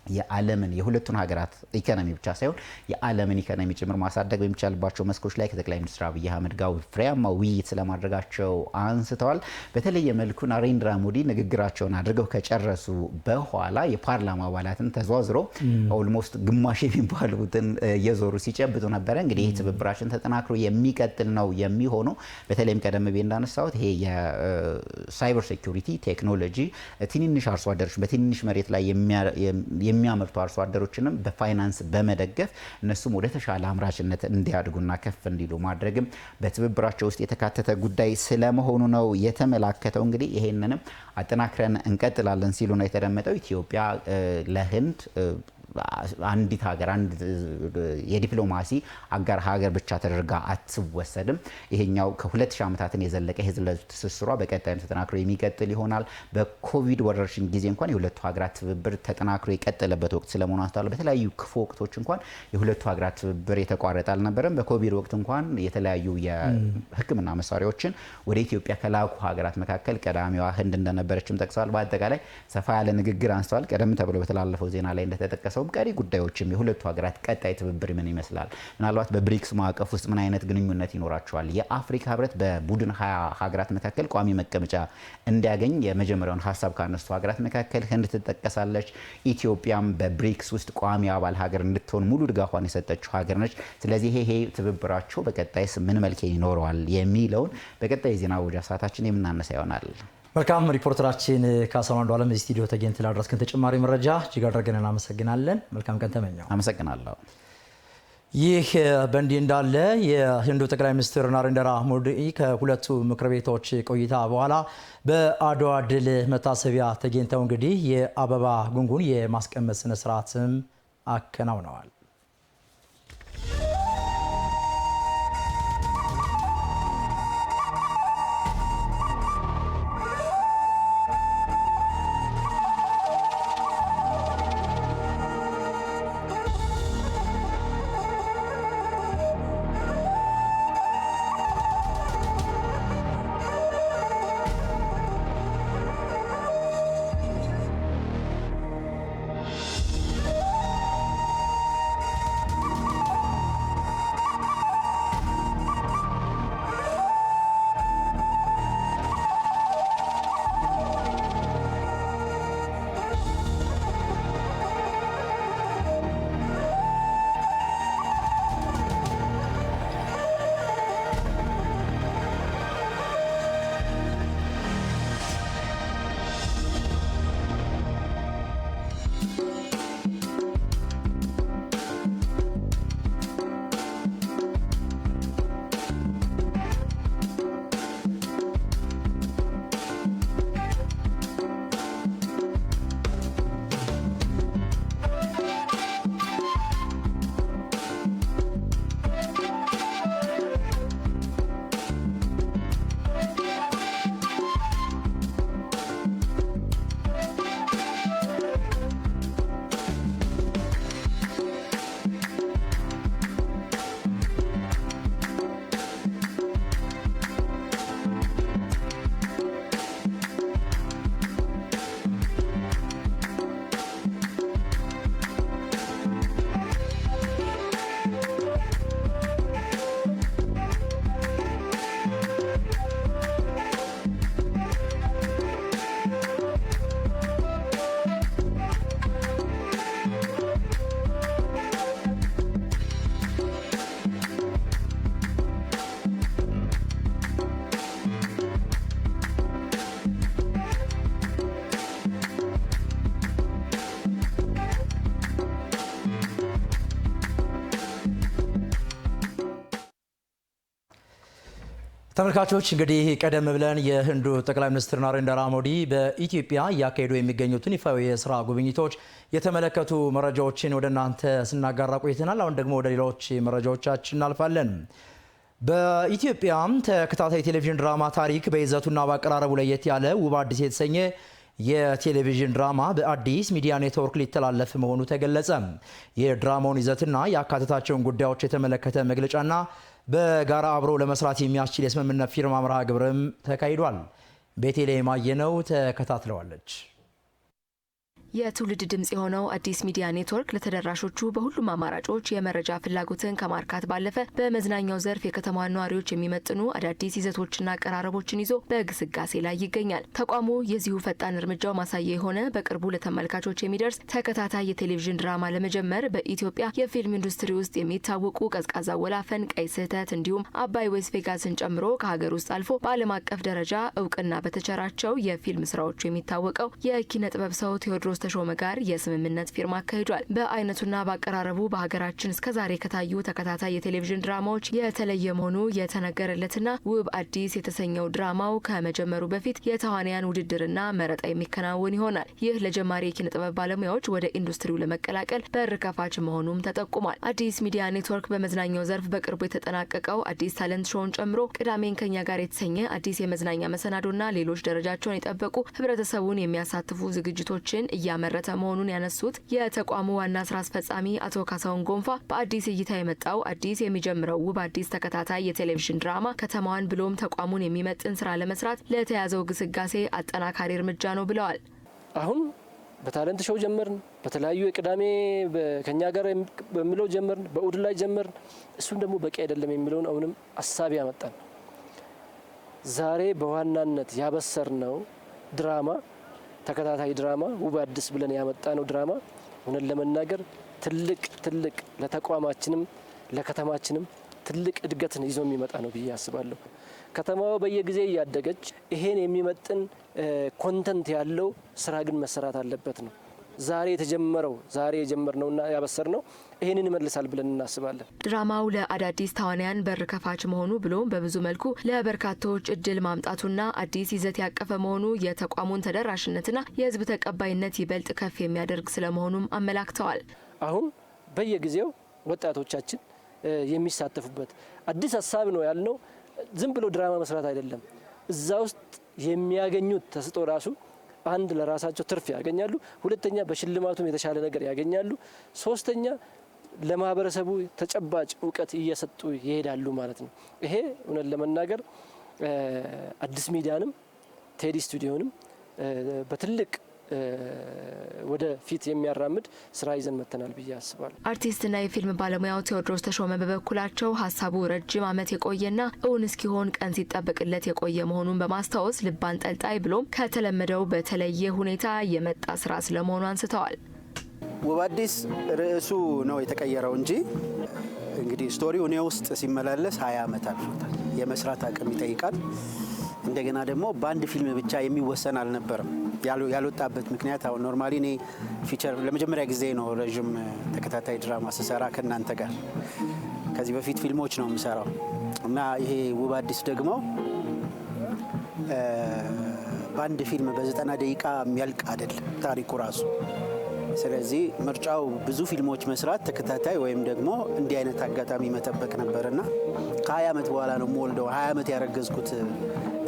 Speaker 14: የዓለምን የሁለቱን ሀገራት ኢኮኖሚ ብቻ ሳይሆን የዓለምን ኢኮኖሚ ጭምር ማሳደግ በሚቻልባቸው መስኮች ላይ ከጠቅላይ ሚኒስትር አብይ አህመድ ጋር ፍሬያማ ውይይት ስለማድረጋቸው አንስተዋል። በተለየ መልኩ ናሬንድራ ሞዲ ንግግራቸውን አድርገው ከጨረሱ በኋላ የፓርላማ አባላትን ተዘዋዝረው ኦልሞስት ግማሽ የሚባሉትን እየዞሩ ሲጨብጡ ነበረ። እንግዲህ ይህ ትብብራችን ተጠናክሮ የሚቀጥል ነው የሚሆነው። በተለይም ቀደም ብዬ እንዳነሳሁት ይሄ የሳይበር ሴኩሪቲ ቴክኖሎጂ ትንንሽ አርሶ አደሮች በትንንሽ መሬት ላይ የሚያመርቱ አርሶ አደሮችንም በፋይናንስ በመደገፍ እነሱም ወደ ተሻለ አምራችነት እንዲያድጉና ከፍ እንዲሉ ማድረግም በትብብራቸው ውስጥ የተካተተ ጉዳይ ስለመሆኑ ነው የተመላከተው። እንግዲህ ይሄንንም አጠናክረን እንቀጥላለን ሲሉ ነው የተደመጠው። ኢትዮጵያ ለህንድ አንዲት ሀገር አንድ የዲፕሎማሲ አጋር ሀገር ብቻ ተደርጋ አትወሰድም። ይሄኛው ከ2000 ዓመታትን የዘለቀ የህዝብ ለህዝብ ትስስሯ በቀጣይም ተጠናክሮ የሚቀጥል ይሆናል። በኮቪድ ወረርሽኝ ጊዜ እንኳን የሁለቱ ሀገራት ትብብር ተጠናክሮ የቀጠለበት ወቅት ስለመሆኑ አንስተዋል። በተለያዩ ክፉ ወቅቶች እንኳን የሁለቱ ሀገራት ትብብር የተቋረጠ አልነበረም። በኮቪድ ወቅት እንኳን የተለያዩ የሕክምና መሳሪያዎችን ወደ ኢትዮጵያ ከላኩ ሀገራት መካከል ቀዳሚዋ ህንድ እንደነበረችም ጠቅሰዋል። በአጠቃላይ ሰፋ ያለ ንግግር አንስተዋል። ቀደም ተብሎ በተላለፈው ዜና ላይ እንደተጠቀሰው ቀሪ ጉዳዮችም የሁለቱ ሀገራት ቀጣይ ትብብር ምን ይመስላል፣ ምናልባት በብሪክስ ማዕቀፍ ውስጥ ምን አይነት ግንኙነት ይኖራቸዋል፣ የአፍሪካ ህብረት በቡድን 20 ሀገራት መካከል ቋሚ መቀመጫ እንዲያገኝ የመጀመሪያውን ሀሳብ ካነሱ ሀገራት መካከል ህንድ ትጠቀሳለች። ኢትዮጵያም በብሪክስ ውስጥ ቋሚ አባል ሀገር እንድትሆን ሙሉ ድጋፏን የሰጠችው ሀገር ነች። ስለዚህ ይሄ ትብብራቸው በቀጣይስ ምን መልክ ይኖረዋል የሚለውን በቀጣይ ዜና ወጃ ሰዓታችን የምናነሳ ይሆናል።
Speaker 1: መልካም ሪፖርተራችን ካሳሁን አንዱዓለም እዚህ ስቱዲዮ ተገኝተህ ላደረስከን ተጨማሪ መረጃ እጅግ አድርገን እናመሰግናለን። መልካም ቀን ተመኘው።
Speaker 14: አመሰግናለሁ።
Speaker 1: ይህ በእንዲህ እንዳለ የህንዱ ጠቅላይ ሚኒስትር ናሬንድራ ሞዲ ከሁለቱ ምክር ቤቶች ቆይታ በኋላ በአድዋ ድል መታሰቢያ ተገኝተው እንግዲህ የአበባ ጉንጉን የማስቀመጥ ስነ ስርዓትም አከናውነዋል። ተመልካቾች እንግዲህ ቀደም ብለን የህንዱ ጠቅላይ ሚኒስትር ናሬንድራ ሞዲ በኢትዮጵያ እያካሄዱ የሚገኙትን ይፋዊ የስራ ጉብኝቶች የተመለከቱ መረጃዎችን ወደ እናንተ ስናጋራ ቆይተናል። አሁን ደግሞ ወደ ሌሎች መረጃዎቻችን እናልፋለን። በኢትዮጵያ ተከታታይ ቴሌቪዥን ድራማ ታሪክ በይዘቱና በአቀራረቡ ለየት ያለ ውብ አዲስ የተሰኘ የቴሌቪዥን ድራማ በአዲስ ሚዲያ ኔትወርክ ሊተላለፍ መሆኑ ተገለጸ። የድራማውን ይዘትና ያካተታቸውን ጉዳዮች የተመለከተ መግለጫና በጋራ አብሮ ለመስራት የሚያስችል የስምምነት ፊርማ መርሃ ግብርም ተካሂዷል። ቤተልሔም አየነው ተከታትለዋለች።
Speaker 15: የትውልድ ድምጽ የሆነው አዲስ ሚዲያ ኔትወርክ ለተደራሾቹ በሁሉም አማራጮች የመረጃ ፍላጎትን ከማርካት ባለፈ በመዝናኛው ዘርፍ የከተማዋን ነዋሪዎች የሚመጥኑ አዳዲስ ይዘቶችና አቀራረቦችን ይዞ በግስጋሴ ላይ ይገኛል። ተቋሙ የዚሁ ፈጣን እርምጃው ማሳያ የሆነ በቅርቡ ለተመልካቾች የሚደርስ ተከታታይ የቴሌቪዥን ድራማ ለመጀመር በኢትዮጵያ የፊልም ኢንዱስትሪ ውስጥ የሚታወቁ ቀዝቃዛ ወላፈን፣ ቀይ ስህተት እንዲሁም አባይ ዌስ ቬጋስን ጨምሮ ከሀገር ውስጥ አልፎ በዓለም አቀፍ ደረጃ እውቅና በተቸራቸው የፊልም ስራዎቹ የሚታወቀው የኪነ ጥበብ ሰው ቴዎድሮስ ተሾመ ጋር የስምምነት ፊርማ አካሂዷል። በአይነቱና በአቀራረቡ በሀገራችን እስከዛሬ ከታዩ ተከታታይ የቴሌቪዥን ድራማዎች የተለየ መሆኑ የተነገረለትና ውብ አዲስ የተሰኘው ድራማው ከመጀመሩ በፊት የተዋንያን ውድድርና መረጣ የሚከናወን ይሆናል። ይህ ለጀማሪ የኪነ ጥበብ ባለሙያዎች ወደ ኢንዱስትሪው ለመቀላቀል በር ከፋች መሆኑም ተጠቁሟል። አዲስ ሚዲያ ኔትወርክ በመዝናኛው ዘርፍ በቅርቡ የተጠናቀቀው አዲስ ታለንት ሾውን ጨምሮ ቅዳሜን ከኛ ጋር የተሰኘ አዲስ የመዝናኛ መሰናዶና ሌሎች ደረጃቸውን የጠበቁ ህብረተሰቡን የሚያሳትፉ ዝግጅቶችን እያመረተ መሆኑን ያነሱት የተቋሙ ዋና ስራ አስፈጻሚ አቶ ካሳሁን ጎንፋ በአዲስ እይታ የመጣው አዲስ የሚጀምረው ውብ አዲስ ተከታታይ የቴሌቪዥን ድራማ ከተማዋን ብሎም ተቋሙን የሚመጥን ስራ ለመስራት ለተያዘው ግስጋሴ አጠናካሪ እርምጃ ነው ብለዋል።
Speaker 16: አሁን በታለንት ሾው ጀመርን፣ በተለያዩ የቅዳሜ ከኛ ጋር በሚለው ጀመርን፣ በእሁድ ላይ ጀመርን። እሱም ደግሞ በቂ አይደለም የሚለውን አሁንም ሀሳብ ያመጣን ዛሬ በዋናነት ያበሰርነው ድራማ ተከታታይ ድራማ ውብ አዲስ ብለን ያመጣነው ድራማ ሆነን ለመናገር ትልቅ ለተቋማችንም ለከተማችንም ትልቅ እድገትን ይዞ የሚመጣ ነው ብዬ አስባለሁ። ከተማዋ በየጊዜ እያደገች ይሄን የሚመጥን ኮንተንት ያለው ስራ ግን መሰራት አለበት ነው። ዛሬ የጀመርነውና ያበሰርነው ይሄንን ይመልሳል ብለን እናስባለን።
Speaker 15: ድራማው ለአዳዲስ ተዋንያን በር ከፋች መሆኑ ብሎም በብዙ መልኩ ለበርካታዎች እድል ማምጣቱና አዲስ ይዘት ያቀፈ መሆኑ የተቋሙን ተደራሽነትና የህዝብ ተቀባይነት ይበልጥ ከፍ የሚያደርግ ስለመሆኑም አመላክተዋል።
Speaker 16: አሁን በየጊዜው ወጣቶቻችን የሚሳተፉበት አዲስ ሀሳብ ነው ያልነው። ዝም ብሎ ድራማ መስራት አይደለም። እዛ ውስጥ የሚያገኙት ተስጦ ራሱ አንድ ለራሳቸው ትርፍ ያገኛሉ፣ ሁለተኛ በሽልማቱም የተሻለ ነገር ያገኛሉ፣ ሶስተኛ ለማህበረሰቡ ተጨባጭ እውቀት እየሰጡ ይሄዳሉ ማለት ነው። ይሄ እውነት ለመናገር አዲስ ሚዲያንም ቴዲ ስቱዲዮንም በትልቅ ወደ ፊት የሚያራምድ ስራ ይዘን መተናል ብዬ አስባለሁ።
Speaker 15: አርቲስትና የፊልም ባለሙያው ቴዎድሮስ ተሾመ በበኩላቸው ሀሳቡ ረጅም ዓመት የቆየና እውን እስኪሆን ቀን ሲጠበቅለት የቆየ መሆኑን በማስታወስ ልብ አንጠልጣይ ብሎም ከተለመደው በተለየ ሁኔታ የመጣ ስራ ስለመሆኑ አንስተዋል።
Speaker 17: ውብ አዲስ ርዕሱ ነው የተቀየረው እንጂ እንግዲህ ስቶሪው እኔ ውስጥ ሲመላለስ 20 ዓመት አልፎታል። የመስራት አቅም ይጠይቃል። እንደገና ደግሞ በአንድ ፊልም ብቻ የሚወሰን አልነበረም። ያልወጣበት ምክንያት አሁን ኖርማሊ እኔ ፊቸር ለመጀመሪያ ጊዜ ነው ረዥም ተከታታይ ድራማ ስሰራ ከእናንተ ጋር። ከዚህ በፊት ፊልሞች ነው የምሰራው እና ይሄ ውብ አዲስ ደግሞ በአንድ ፊልም በ90 ደቂቃ የሚያልቅ አይደለም ታሪኩ ራሱ። ስለዚህ ምርጫው ብዙ ፊልሞች መስራት ተከታታይ ወይም ደግሞ እንዲህ አይነት አጋጣሚ መጠበቅ ነበርና ከ20 ዓመት በኋላ ነው የምወልደው። 20 ዓመት ያረገዝኩት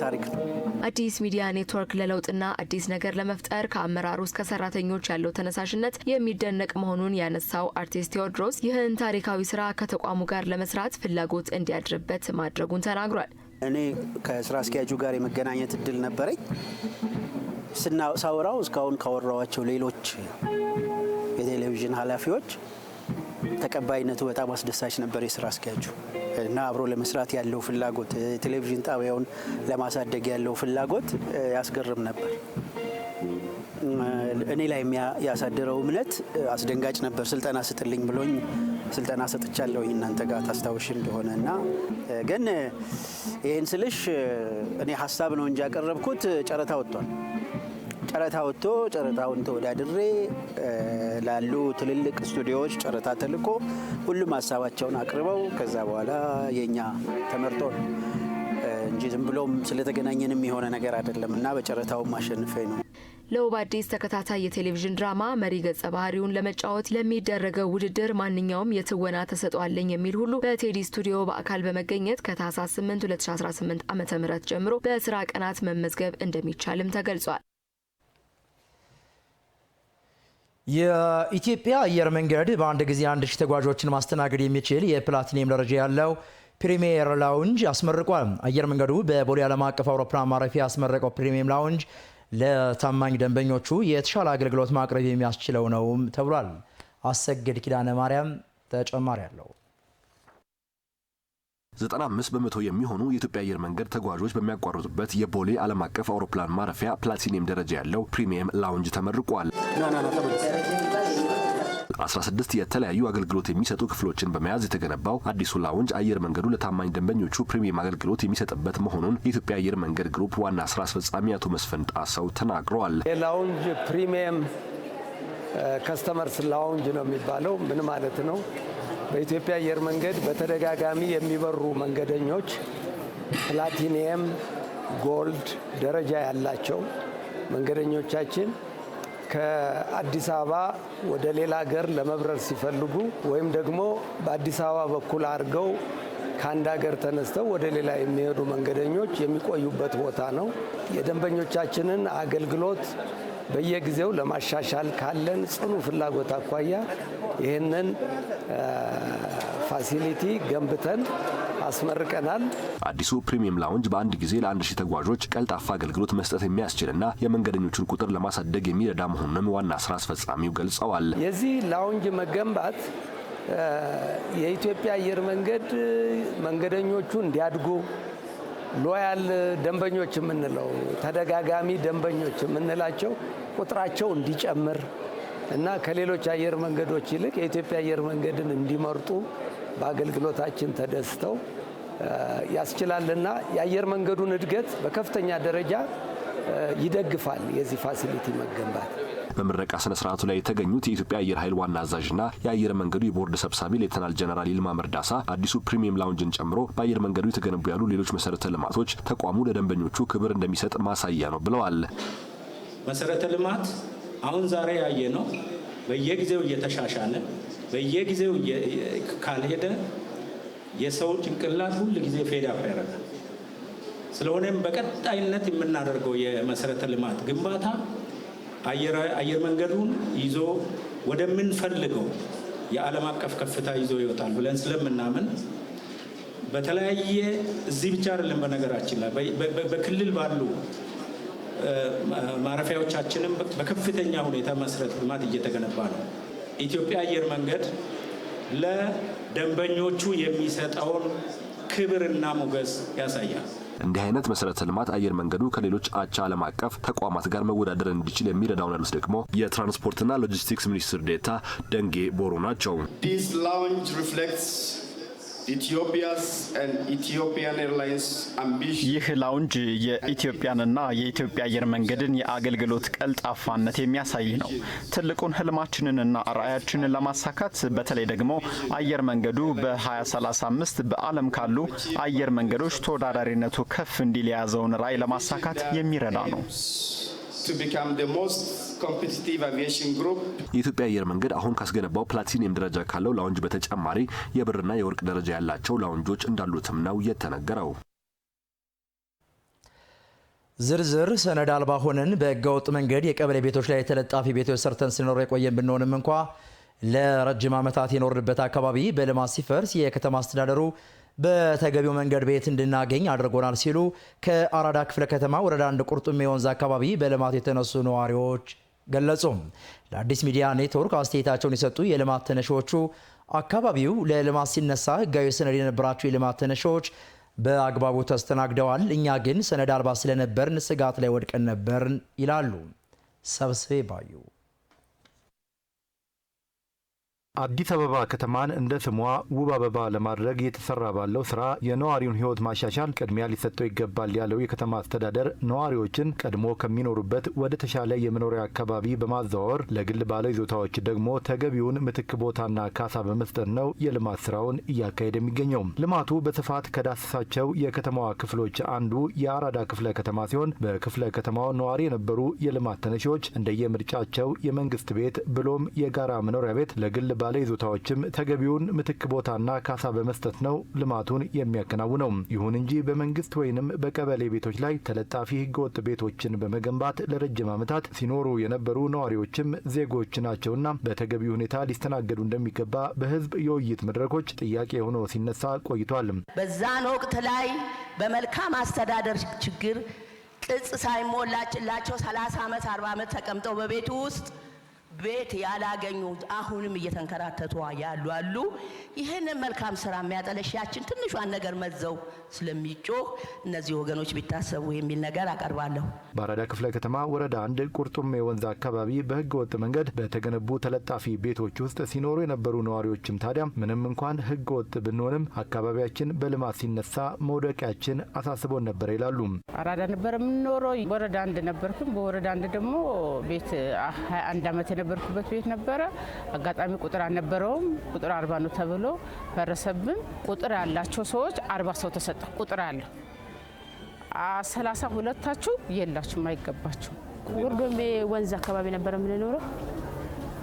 Speaker 17: ታሪክ ነው።
Speaker 15: አዲስ ሚዲያ ኔትወርክ ለለውጥና አዲስ ነገር ለመፍጠር ከአመራሩ እስከ ሰራተኞች ያለው ተነሳሽነት የሚደነቅ መሆኑን ያነሳው አርቲስት ቴዎድሮስ ይህን ታሪካዊ ስራ ከተቋሙ ጋር ለመስራት ፍላጎት እንዲያድርበት ማድረጉን ተናግሯል።
Speaker 17: እኔ ከስራ አስኪያጁ ጋር የመገናኘት እድል ነበረኝ። ሳወራው እስካሁን ካወራዋቸው ሌሎች የቴሌቪዥን ኃላፊዎች ተቀባይነቱ በጣም አስደሳች ነበር። የስራ አስኪያጁ እና አብሮ ለመስራት ያለው ፍላጎት፣ ቴሌቪዥን ጣቢያውን ለማሳደግ ያለው ፍላጎት ያስገርም ነበር። እኔ ላይ ያሳደረው እምነት አስደንጋጭ ነበር። ስልጠና ስጥልኝ ብሎኝ ስልጠና ሰጥቻለሁኝ እናንተ ጋር ታስታውሽ እንደሆነ እና ግን ይህን ስልሽ እኔ ሀሳብ ነው እንጂ ያቀረብኩት ጨረታ ወጥቷል። ጨረታ ወጥቶ ጨረታውን ተወዳድሬ ላሉ ትልልቅ ስቱዲዮዎች ጨረታ ተልኮ ሁሉም ሀሳባቸውን አቅርበው ከዛ በኋላ የኛ ተመርጦ ነው እንጂ ዝም ብሎም ስለተገናኘንም የሆነ ነገር አይደለም እና በጨረታው ማሸነፌ ነው።
Speaker 15: ለውብ አዲስ ተከታታይ የቴሌቪዥን ድራማ መሪ ገጸ ባህሪውን ለመጫወት ለሚደረገው ውድድር ማንኛውም የትወና ተሰጥኦ አለኝ የሚል ሁሉ በቴዲ ስቱዲዮ በአካል በመገኘት ከታህሳስ 8 2018 ዓ.ም ጀምሮ በስራ ቀናት መመዝገብ እንደሚቻልም ተገልጿል።
Speaker 1: የኢትዮጵያ አየር መንገድ በአንድ ጊዜ 1000 ተጓዦችን ማስተናገድ የሚችል የፕላቲኒየም ደረጃ ያለው ፕሪሚየር ላውንጅ አስመርቋል። አየር መንገዱ በቦሌ ዓለም አቀፍ አውሮፕላን ማረፊያ ያስመረቀው ፕሪሚየም ላውንጅ ለታማኝ ደንበኞቹ የተሻለ አገልግሎት ማቅረብ የሚያስችለው ነው ተብሏል። አሰግድ ኪዳነ ማርያም ተጨማሪ አለው።
Speaker 8: 95 በመቶ የሚሆኑ የኢትዮጵያ አየር መንገድ ተጓዦች በሚያቋርጡበት የቦሌ ዓለም አቀፍ አውሮፕላን ማረፊያ ፕላቲኒየም ደረጃ ያለው ፕሪሚየም ላውንጅ ተመርቋል። 16 የተለያዩ አገልግሎት የሚሰጡ ክፍሎችን በመያዝ የተገነባው አዲሱ ላውንጅ አየር መንገዱ ለታማኝ ደንበኞቹ ፕሪሚየም አገልግሎት የሚሰጥበት መሆኑን የኢትዮጵያ አየር መንገድ ግሩፕ ዋና ስራ አስፈጻሚ አቶ መስፍን ጣሰው ተናግረዋል።
Speaker 18: የላውንጅ ፕሪሚየም ከስተመርስ ላውንጅ ነው የሚባለው። ምን ማለት ነው? በኢትዮጵያ አየር መንገድ በተደጋጋሚ የሚበሩ መንገደኞች ፕላቲኒየም፣ ጎልድ ደረጃ ያላቸው መንገደኞቻችን ከአዲስ አበባ ወደ ሌላ ሀገር ለመብረር ሲፈልጉ ወይም ደግሞ በአዲስ አበባ በኩል አድርገው ከአንድ ሀገር ተነስተው ወደ ሌላ የሚሄዱ መንገደኞች የሚቆዩበት ቦታ ነው። የደንበኞቻችንን አገልግሎት በየጊዜው ለማሻሻል ካለን ጽኑ ፍላጎት አኳያ ይህንን ፋሲሊቲ ገንብተን አስመርቀናል።
Speaker 8: አዲሱ ፕሪሚየም ላውንጅ በአንድ ጊዜ ለ1000 ተጓዦች ቀልጣፋ አገልግሎት መስጠት የሚያስችልና የመንገደኞቹን ቁጥር ለማሳደግ የሚረዳ መሆኑን ዋና ስራ አስፈጻሚው ገልጸዋል።
Speaker 18: የዚህ ላውንጅ መገንባት የኢትዮጵያ አየር መንገድ መንገደኞቹ እንዲያድጉ ሎያል ደንበኞች የምንለው ተደጋጋሚ ደንበኞች የምንላቸው ቁጥራቸው እንዲጨምር እና ከሌሎች አየር መንገዶች ይልቅ የኢትዮጵያ አየር መንገድን እንዲመርጡ በአገልግሎታችን ተደስተው ያስችላልና የአየር መንገዱን እድገት በከፍተኛ ደረጃ ይደግፋል። የዚህ ፋሲሊቲ መገንባት
Speaker 8: በምረቃ ስነ ስርዓቱ ላይ የተገኙት የኢትዮጵያ አየር ኃይል ዋና አዛዥና የአየር መንገዱ የቦርድ ሰብሳቢ ሌተናል ጀነራል ይልማ መርዳሳ አዲሱ ፕሪሚየም ላውንጅን ጨምሮ በአየር መንገዱ የተገነቡ ያሉ ሌሎች መሰረተ ልማቶች ተቋሙ ለደንበኞቹ ክብር እንደሚሰጥ ማሳያ ነው ብለዋል።
Speaker 19: መሰረተ ልማት አሁን ዛሬ ያየ ነው በየጊዜው እየተሻሻለ በየጊዜው ካልሄደ የሰው ጭንቅላት ሁሉ ጊዜ ፌድ አፕ ያደርጋል። ስለሆነም በቀጣይነት የምናደርገው የመሰረተ ልማት ግንባታ አየር መንገዱን ይዞ ወደምንፈልገው የዓለም አቀፍ ከፍታ ይዞ ይወጣል ብለን ስለምናምን በተለያየ እዚህ ብቻ አይደለም፣ በነገራችን ላይ በክልል ባሉ ማረፊያዎቻችንም በከፍተኛ ሁኔታ መሰረተ ልማት እየተገነባ ነው። ኢትዮጵያ አየር መንገድ ለደንበኞቹ የሚሰጠውን ክብርና ሞገስ ያሳያል።
Speaker 8: እንዲህ አይነት መሰረተ ልማት አየር መንገዱ ከሌሎች አቻ ዓለም አቀፍ ተቋማት ጋር መወዳደር እንዲችል የሚረዳው ነው ያሉት ደግሞ የትራንስፖርትና ሎጂስቲክስ ሚኒስትር ዴኤታ ደንጌ ቦሩ ናቸው።
Speaker 20: This launch reflects Ethiopia's and Ethiopian Airlines ambition.
Speaker 13: ይህ ላውንጅ የኢትዮጵያንና የኢትዮጵያ አየር መንገድን የአገልግሎት ቀልጣፋነት የሚያሳይ ነው። ትልቁን ህልማችንንና ራዕያችንን ለማሳካት በተለይ ደግሞ አየር መንገዱ በ2035 በዓለም ካሉ አየር መንገዶች ተወዳዳሪነቱ ከፍ እንዲል የያዘውን ራዕይ ለማሳካት የሚረዳ ነው።
Speaker 20: To become the most competitive aviation group.
Speaker 8: የኢትዮጵያ አየር መንገድ አሁን ካስገነባው ፕላቲኒየም ደረጃ ካለው ላውንጅ በተጨማሪ የብርና የወርቅ ደረጃ ያላቸው ላውንጆች እንዳሉትም ነው የተነገረው።
Speaker 1: ዝርዝር ሰነድ አልባ ሆነን በህገወጥ መንገድ የቀበሌ ቤቶች ላይ ተለጣፊ ቤቶች ሰርተን ስንኖር የቆየን ብንሆንም እንኳ ለረጅም ዓመታት የኖርንበት አካባቢ በልማት ሲፈርስ የከተማ አስተዳደሩ በተገቢው መንገድ ቤት እንድናገኝ አድርጎናል ሲሉ ከአራዳ ክፍለ ከተማ ወረዳ 1 ቁርጡሜ ወንዝ አካባቢ በልማት የተነሱ ነዋሪዎች ገለጹ። ለአዲስ ሚዲያ ኔትወርክ አስተያየታቸውን የሰጡ የልማት ተነሺዎቹ አካባቢው ለልማት ሲነሳ ህጋዊ ሰነድ የነበራቸው የልማት ተነሺዎች በአግባቡ ተስተናግደዋል፣ እኛ ግን ሰነድ አልባ ስለነበርን ስጋት ላይ ወድቀን ነበርን ይላሉ። ሰብስቤ ባዩ
Speaker 21: አዲስ አበባ ከተማን እንደ ስሟ ውብ አበባ ለማድረግ የተሰራ ባለው ስራ የነዋሪውን ሕይወት ማሻሻል ቅድሚያ ሊሰጠው ይገባል ያለው የከተማ አስተዳደር ነዋሪዎችን ቀድሞ ከሚኖሩበት ወደ ተሻለ የመኖሪያ አካባቢ በማዘዋወር ለግል ባለይዞታዎች ደግሞ ተገቢውን ምትክ ቦታና ካሳ በመስጠት ነው የልማት ስራውን እያካሄደ የሚገኘው። ልማቱ በስፋት ከዳሰሳቸው የከተማዋ ክፍሎች አንዱ የአራዳ ክፍለ ከተማ ሲሆን በክፍለ ከተማው ነዋሪ የነበሩ የልማት ተነሺዎች እንደየምርጫቸው የመንግስት ቤት ብሎም የጋራ መኖሪያ ቤት ለግል ባለይዞታዎችም ተገቢውን ምትክ ቦታና ካሳ በመስጠት ነው ልማቱን የሚያከናውነው። ይሁን እንጂ በመንግስት ወይንም በቀበሌ ቤቶች ላይ ተለጣፊ ህገወጥ ቤቶችን በመገንባት ለረጅም ዓመታት ሲኖሩ የነበሩ ነዋሪዎችም ዜጎች ናቸውና በተገቢ ሁኔታ ሊስተናገዱ እንደሚገባ በህዝብ የውይይት መድረኮች ጥያቄ ሆኖ ሲነሳ ቆይቷል።
Speaker 22: በዛን ወቅት ላይ በመልካም አስተዳደር ችግር ቅጽ ሳይሞላላቸው 30 ዓመት 40 ዓመት ተቀምጠው በቤቱ ውስጥ ቤት ያላገኙ አሁንም እየተንከራተቱ ያሉ አሉ። ይህንን መልካም ስራ የሚያጠለሻችን ትንሿን ነገር መዘው ስለሚጮህ እነዚህ ወገኖች ቢታሰቡ የሚል ነገር አቀርባለሁ።
Speaker 21: በአራዳ ክፍለ ከተማ ወረዳ 1 ቁርጡሜ ወንዝ አካባቢ በህገ ወጥ መንገድ በተገነቡ ተለጣፊ ቤቶች ውስጥ ሲኖሩ የነበሩ ነዋሪዎችም ታዲያ ምንም እንኳን ህገ ወጥ ብንሆንም አካባቢያችን በልማት ሲነሳ መውደቂያችን አሳስቦን ነበር ይላሉ።
Speaker 23: አራዳ ነበር የምንኖረው። ወረዳ 1 ነበርኩኝ። በወረዳ 1 ደግሞ ቤት 21 ዓመት የነበርኩበት ቤት ነበረ። አጋጣሚ ቁጥር አልነበረውም። ቁጥር 40 ነው ተብሎ ፈረሰብን። ቁጥር ያላቸው ሰዎች 40 ሰው ተሰጠ። ቁጥር ያለው 32ታችሁ የላችሁም አይገባችሁ። ጉርዶሜ ወንዝ አካባቢ ነበር የምንኖረው።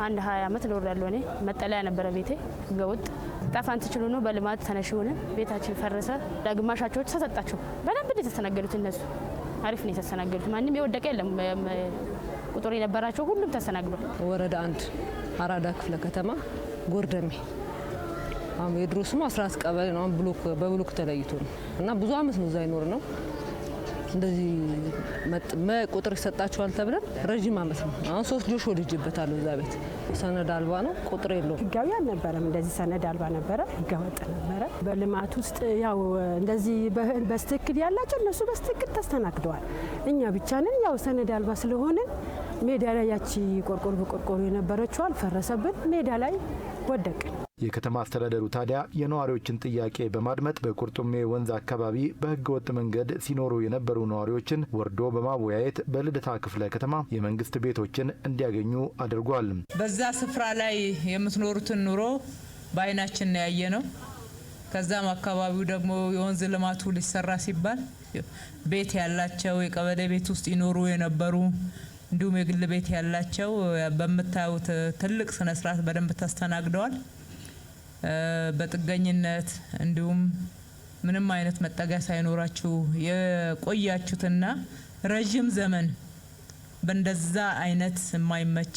Speaker 23: አንድ 20 ዓመት ኖሬያለሁ እኔ። መጠለያ ነበረ ቤቴ። ገውጥ ጠፋን ትችሉ ነው በልማት ተነሽ ሆነ ቤታችን ፈረሰ። ለግማሻቸው ተሰጣቸው። በደንብ የተስተናገዱት እነሱ አሪፍ ነው የተስተናገዱት። ማንም የወደቀ የለም። ቁጥር የነበራቸው ሁሉም ተስተናግዷል።
Speaker 24: ወረዳ 1 አራዳ ክፍለ ከተማ ጎርደሜ አሁን የድሮ ስሙ 14 ቀበሌ ነው። በብሎክ ተለይቶ ነው እና ብዙ አመት ነው እዛ ይኖር ነው። እንደዚህ ቁጥር ይሰጣቸዋል ተብለን ረጅም አመት ነው። አሁን 3 ልጆች ወልጄበታለሁ። እዛ ቤት ሰነድ አልባ ነው፣ ቁጥር የለውም።
Speaker 25: ህጋዊ አልነበረም። እንደዚህ ሰነድ አልባ ነበረ፣ ህገወጥ ነበረ። በልማት ውስጥ ያው እንደዚህ በስትክክል ያላቸው እነሱ በስትክክል ተስተናግደዋል። እኛ ብቻ ነን ያው ሰነድ አልባ ስለሆነ ሜዳ ላይ ያቺ ቆርቆሮ በቆርቆሮ የነበረችው አልፈረሰብን፣ ሜዳ ላይ ወደቅን።
Speaker 21: የከተማ አስተዳደሩ ታዲያ የነዋሪዎችን ጥያቄ በማድመጥ በቁርጡሜ ወንዝ አካባቢ በህገወጥ መንገድ ሲኖሩ የነበሩ ነዋሪዎችን ወርዶ በማወያየት በልደታ ክፍለ ከተማ የመንግስት ቤቶችን እንዲያገኙ አድርጓል።
Speaker 26: በዛ ስፍራ ላይ የምትኖሩትን ኑሮ በአይናችን ያየ ነው። ከዛም አካባቢው ደግሞ የወንዝ ልማቱ ሊሰራ ሲባል ቤት ያላቸው የቀበሌ ቤት ውስጥ ይኖሩ የነበሩ እንዲሁም የግል ቤት ያላቸው በመታዩት ትልቅ ስነ ስርዓት በደንብ ተስተናግደዋል። በጥገኝነት እንዲሁም ምንም አይነት መጠጊያ ሳይኖራችሁ የቆያችሁትና ረጅም ዘመን በእንደዛ አይነት የማይመች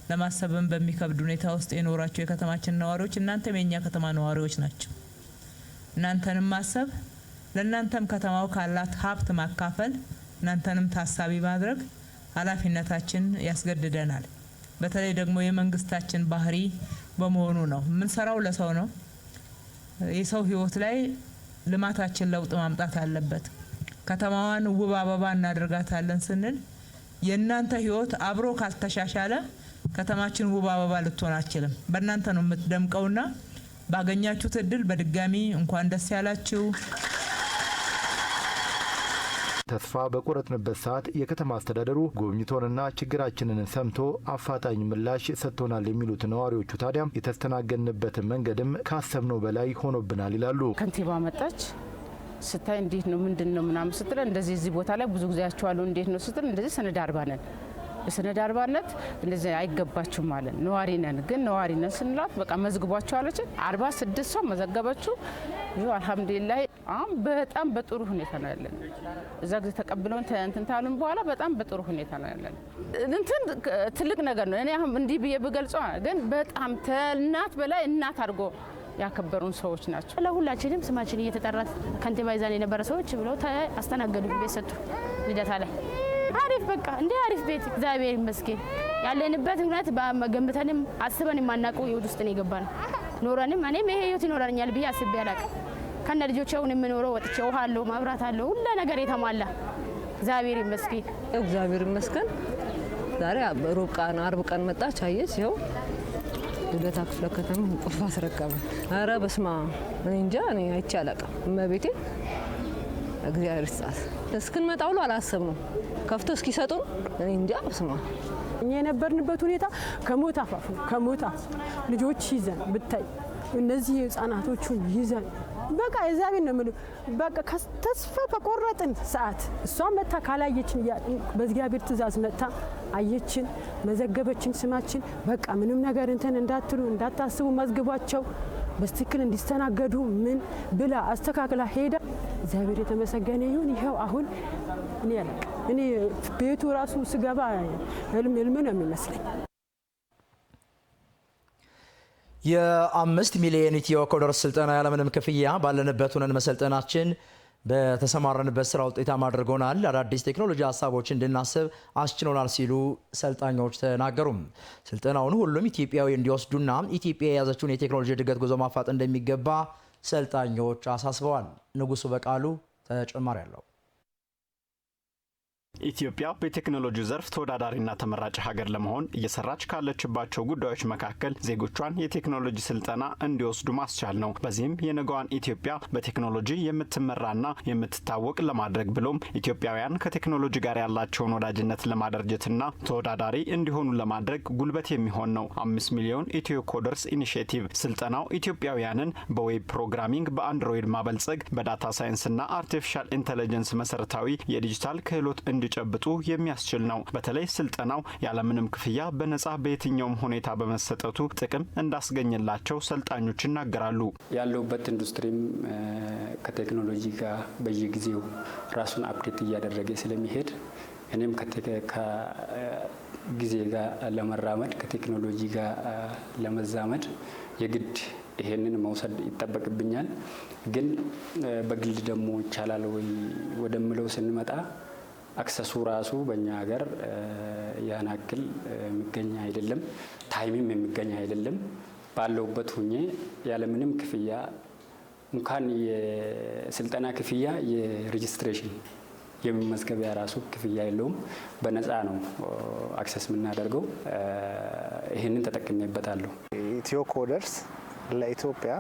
Speaker 26: ለማሰብም በሚከብድ ሁኔታ ውስጥ የኖራችሁ የከተማችን ነዋሪዎች እናንተም የኛ ከተማ ነዋሪዎች ናቸው። እናንተንም ማሰብ ለእናንተም ከተማው ካላት ሀብት ማካፈል እናንተንም ታሳቢ ማድረግ ኃላፊነታችን ያስገድደናል። በተለይ ደግሞ የመንግስታችን ባህሪ በመሆኑ ነው። የምንሰራው ለሰው ነው። የሰው ህይወት ላይ ልማታችን ለውጥ ማምጣት አለበት። ከተማዋን ውብ አበባ እናደርጋታለን ስንል የእናንተ ህይወት አብሮ ካልተሻሻለ ከተማችን ውብ አበባ ልትሆን አትችልም። በእናንተ ነው የምትደምቀውና ባገኛችሁት እድል በድጋሚ እንኳን ደስ ያላችሁ።
Speaker 21: ተስፋ በቆረጥንበት ሰዓት የከተማ አስተዳደሩ ጎብኝቶንና ችግራችንን ሰምቶ አፋጣኝ ምላሽ ሰጥቶናል የሚሉት ነዋሪዎቹ ታዲያ የተስተናገድንበት መንገድም ካሰብነው በላይ ሆኖብናል ይላሉ።
Speaker 23: ከንቲባ መጣች ስታይ እንዴት ነው ምንድነው ምናምን ስትል እንደዚህ እዚህ ቦታ ላይ ብዙ ጊዜ ያቸዋለሁ እንዴት ነው ስትል እንደዚህ ሰነድ አልባ ነን። በሰነድ አልባነት እንደዚህ አይገባችሁም ማለት ነዋሪ ነን። ግን ነዋሪ ነን ስንላት በቃ መዝግቧቸው አለች። 46 ሰው መዘገበችው። ይኸው አልሐምዱሊላህ አሁን በጣም በጥሩ ሁኔታ ነው ያለን። እዛ ጊዜ ተቀብለውን እንትን ታሉን በኋላ በጣም በጥሩ ሁኔታ ነው ያለን። እንትን ትልቅ ነገር ነው። እኔ አሁን እንዲህ ብዬ ብገልጸው ግን በጣም እናት በላይ እናት አድርጎ ያከበሩን ሰዎች ናቸው።
Speaker 27: ለሁላችንም ስማችን እየተጠራ ከንቲባ ይዛን የነበረ ሰዎች ብለው አስተናገዱ። ቤት ሰጡ ልደታ ላይ አሪፍ በቃ እንደ አሪፍ ቤት እግዚአብሔር ይመስገን። ያለንበት እውነት ገምተንም አስበን የማናውቀው ህይወት ውስጥ ነው የገባነው። ኖረንም እኔም ይሄ ህይወት ይኖረኛል ብዬ አስቤ አላውቅም። ከነ ልጆቼ አሁን የምኖረው ወጥቼ ውሃ አለው ማብራት አለው ሁሉ ነገር የተሟላ እግዚአብሔር ይመስገን።
Speaker 24: እግዚአብሔር ይመስገን። ዛሬ ሩብ ቀን አርብ ቀን መጣች አየች። ይኸው ልደታ ክፍለ ከተማ ቁልፍ አስረከበ። ኧረ በስመ አብ እኔ እንጃ እኔ አይቼ አላውቅም። እመቤቴ እግዚአብሔር ይስጣት። እስክንመጣ ብሎ አላሰብነው ከፍቶ እስኪሰጡን እኔ እንጃ በስመ አብ።
Speaker 25: እኛ የነበርንበት ሁኔታ ከሞት አፋፍ ከሞት ልጆች ይዘን ብታይ እነዚህ ህፃናቶቹን ይዘን በቃ እግዚአብሔር ነው የምልህ። በቃ ተስፋ በቆረጥን ሰዓት እሷ መታ ካላየችን በእግዚአብሔር ትእዛዝ መታ አየችን፣ መዘገበችን ስማችን። በቃ ምንም ነገር እንትን እንዳትሉ እንዳታስቡ፣ መዝግቧቸው በስትክክል እንዲስተናገዱ ምን ብላ አስተካክላ ሄዳ እግዚአብሔር የተመሰገነ ይሁን። ይኸው አሁን እኔ ያለቀ እኔ ቤቱ ራሱ ስገባ ህልም ነው የሚመስለኝ።
Speaker 1: የ5 ሚሊዮን ኢትዮ ኮደርስ ስልጠና ያለምንም ክፍያ ባለንበት ሆነን መሰልጠናችን በተሰማረንበት ስራ ውጤታማ አድርጎናል፣ አዳዲስ ቴክኖሎጂ ሀሳቦች እንድናስብ አስችሎናል ሲሉ ሰልጣኞች ተናገሩ። ስልጠናውን ሁሉም ኢትዮጵያዊ እንዲወስዱና ኢትዮጵያ የያዘችውን የቴክኖሎጂ እድገት ጉዞ ማፋጠን እንደሚገባ ሰልጣኞች አሳስበዋል። ንጉሱ በቃሉ ተጨማሪ አለው።
Speaker 13: ኢትዮጵያ በቴክኖሎጂ ዘርፍ ተወዳዳሪና ተመራጭ ሀገር ለመሆን እየሰራች ካለችባቸው ጉዳዮች መካከል ዜጎቿን የቴክኖሎጂ ስልጠና እንዲወስዱ ማስቻል ነው። በዚህም የነገዋን ኢትዮጵያ በቴክኖሎጂ የምትመራና የምትታወቅ ለማድረግ ብሎም ኢትዮጵያውያን ከቴክኖሎጂ ጋር ያላቸውን ወዳጅነት ለማደራጀትና ተወዳዳሪ እንዲሆኑ ለማድረግ ጉልበት የሚሆን ነው 5 ሚሊዮን ኢትዮ ኮደርስ ኢኒሼቲቭ። ስልጠናው ኢትዮጵያውያንን በዌብ ፕሮግራሚንግ፣ በአንድሮይድ ማበልጸግ፣ በዳታ ሳይንስና አርቲፊሻል ኢንተለጀንስ መሰረታዊ የዲጂታል ክህሎት እንዲጨብጡ የሚያስችል ነው። በተለይ ስልጠናው ያለምንም ክፍያ በነጻ በየትኛውም ሁኔታ በመሰጠቱ ጥቅም እንዳስገኘላቸው ሰልጣኞች ይናገራሉ።
Speaker 2: ያለውበት ኢንዱስትሪም ከቴክኖሎጂ ጋር በየጊዜው ራሱን አፕዴት እያደረገ ስለሚሄድ እኔም ከጊዜ ጋር ለመራመድ ከቴክኖሎጂ ጋር ለመዛመድ የግድ ይሄንን መውሰድ ይጠበቅብኛል። ግን በግል ደግሞ ይቻላል ወይ ወደምለው ስንመጣ አክሰሱ ራሱ በእኛ ሀገር ያን ያክል የሚገኝ አይደለም፣ ታይምም የሚገኝ አይደለም። ባለውበት ሁኜ ያለምንም ክፍያ እንኳን የስልጠና ክፍያ የሬጅስትሬሽን የመመዝገቢያ ራሱ ክፍያ የለውም፣ በነፃ ነው አክሰስ የምናደርገው። ይህንን ተጠቅሜበታለሁ።
Speaker 3: ኢትዮ ኮደርስ ለኢትዮጵያ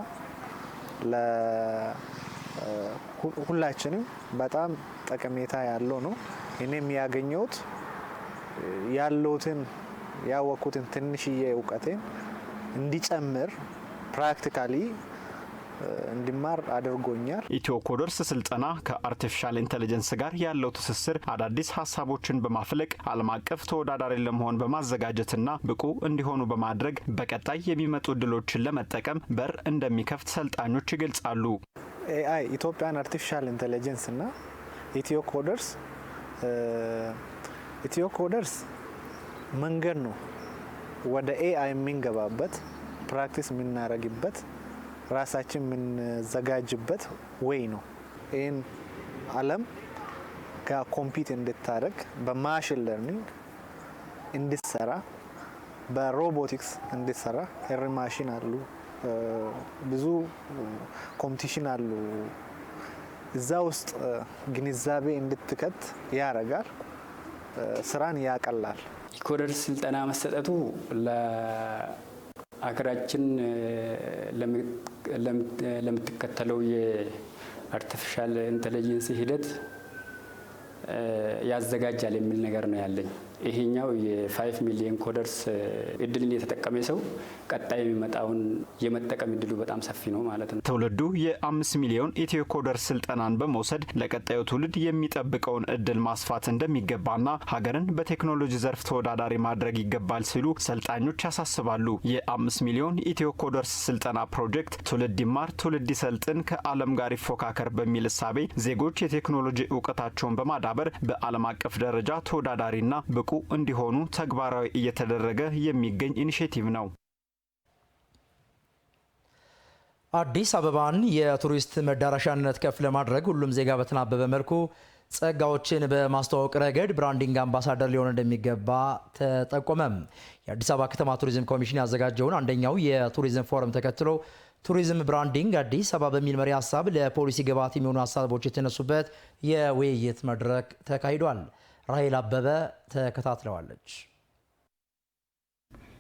Speaker 3: ሁላችንም በጣም ጠቀሜታ ያለው ነው። እኔም ያገኘሁት ያለውትን ያወቅኩትን ትንሽዬ እውቀቴን እንዲጨምር ፕራክቲካሊ እንዲማር አድርጎኛል።
Speaker 13: ኢትዮ ኮደርስ ስልጠና ከአርቲፊሻል ኢንተለጀንስ ጋር ያለው ትስስር አዳዲስ ሀሳቦችን በማፍለቅ ዓለም አቀፍ ተወዳዳሪ ለመሆን በማዘጋጀትና ብቁ እንዲሆኑ በማድረግ በቀጣይ የሚመጡ እድሎችን ለመጠቀም በር እንደሚከፍት ሰልጣኞች ይገልጻሉ።
Speaker 3: ኤአይ ኢትዮጵያን አርቲፊሻል ኢንተለጀንስ እና ኢትዮ ኮደርስ መንገድ ነው ወደ ኤአይ የምንገባበት፣ ፕራክቲስ የምናደርግበት፣ ራሳችን የምንዘጋጅበት ወይ ነው። ይህን ዓለም ጋር ኮምፒት እንድታደርግ በማሽን ለርኒንግ እንድትሰራ፣ በሮቦቲክስ እንድትሰራ ኤር ማሽን አሉ፣ ብዙ ኮምፒቲሽን አሉ። እዛ ውስጥ ግንዛቤ እንድትከት ያደርጋል፣ ስራን ያቀላል።
Speaker 2: ኮደርስ ስልጠና መሰጠቱ ለሀገራችን ለምትከተለው የአርቲፊሻል ኢንተለጀንስ ሂደት ያዘጋጃል የሚል ነገር ነው ያለኝ። ይሄኛው የ5 ሚሊዮን ኮደርስ እድልን የተጠቀመ ሰው ቀጣይ የሚመጣውን የመጠቀም እድሉ በጣም ሰፊ ነው ማለት ነው።
Speaker 13: ትውልዱ የ5 ሚሊዮን ኢትዮ ኮደርስ ስልጠናን በመውሰድ ለቀጣዩ ትውልድ የሚጠብቀውን እድል ማስፋት እንደሚገባና ሀገርን በቴክኖሎጂ ዘርፍ ተወዳዳሪ ማድረግ ይገባል ሲሉ ሰልጣኞች ያሳስባሉ። የ5 ሚሊዮን ኢትዮ ኮደርስ ስልጠና ፕሮጀክት ትውልድ ይማር ትውልድ ይሰልጥን ከዓለም ጋር ይፎካከር በሚል እሳቤ ዜጎች የቴክኖሎጂ እውቀታቸውን በማዳበር በዓለም አቀፍ ደረጃ ተወዳዳሪና ብቁ እንዲሆኑ ተግባራዊ እየተደረገ የሚገኝ ኢኒሼቲቭ ነው።
Speaker 1: አዲስ አበባን የቱሪስት መዳረሻነት ከፍ ለማድረግ ሁሉም ዜጋ በተናበበ መልኩ ጸጋዎችን በማስተዋወቅ ረገድ ብራንዲንግ አምባሳደር ሊሆን እንደሚገባ ተጠቆመ። የአዲስ አበባ ከተማ ቱሪዝም ኮሚሽን ያዘጋጀውን አንደኛው የቱሪዝም ፎረም ተከትሎ ቱሪዝም ብራንዲንግ አዲስ አበባ በሚል መሪ ሀሳብ ለፖሊሲ ግብዓት የሚሆኑ ሀሳቦች የተነሱበት የውይይት መድረክ ተካሂዷል። ራሄል አበበ ተከታትለዋለች።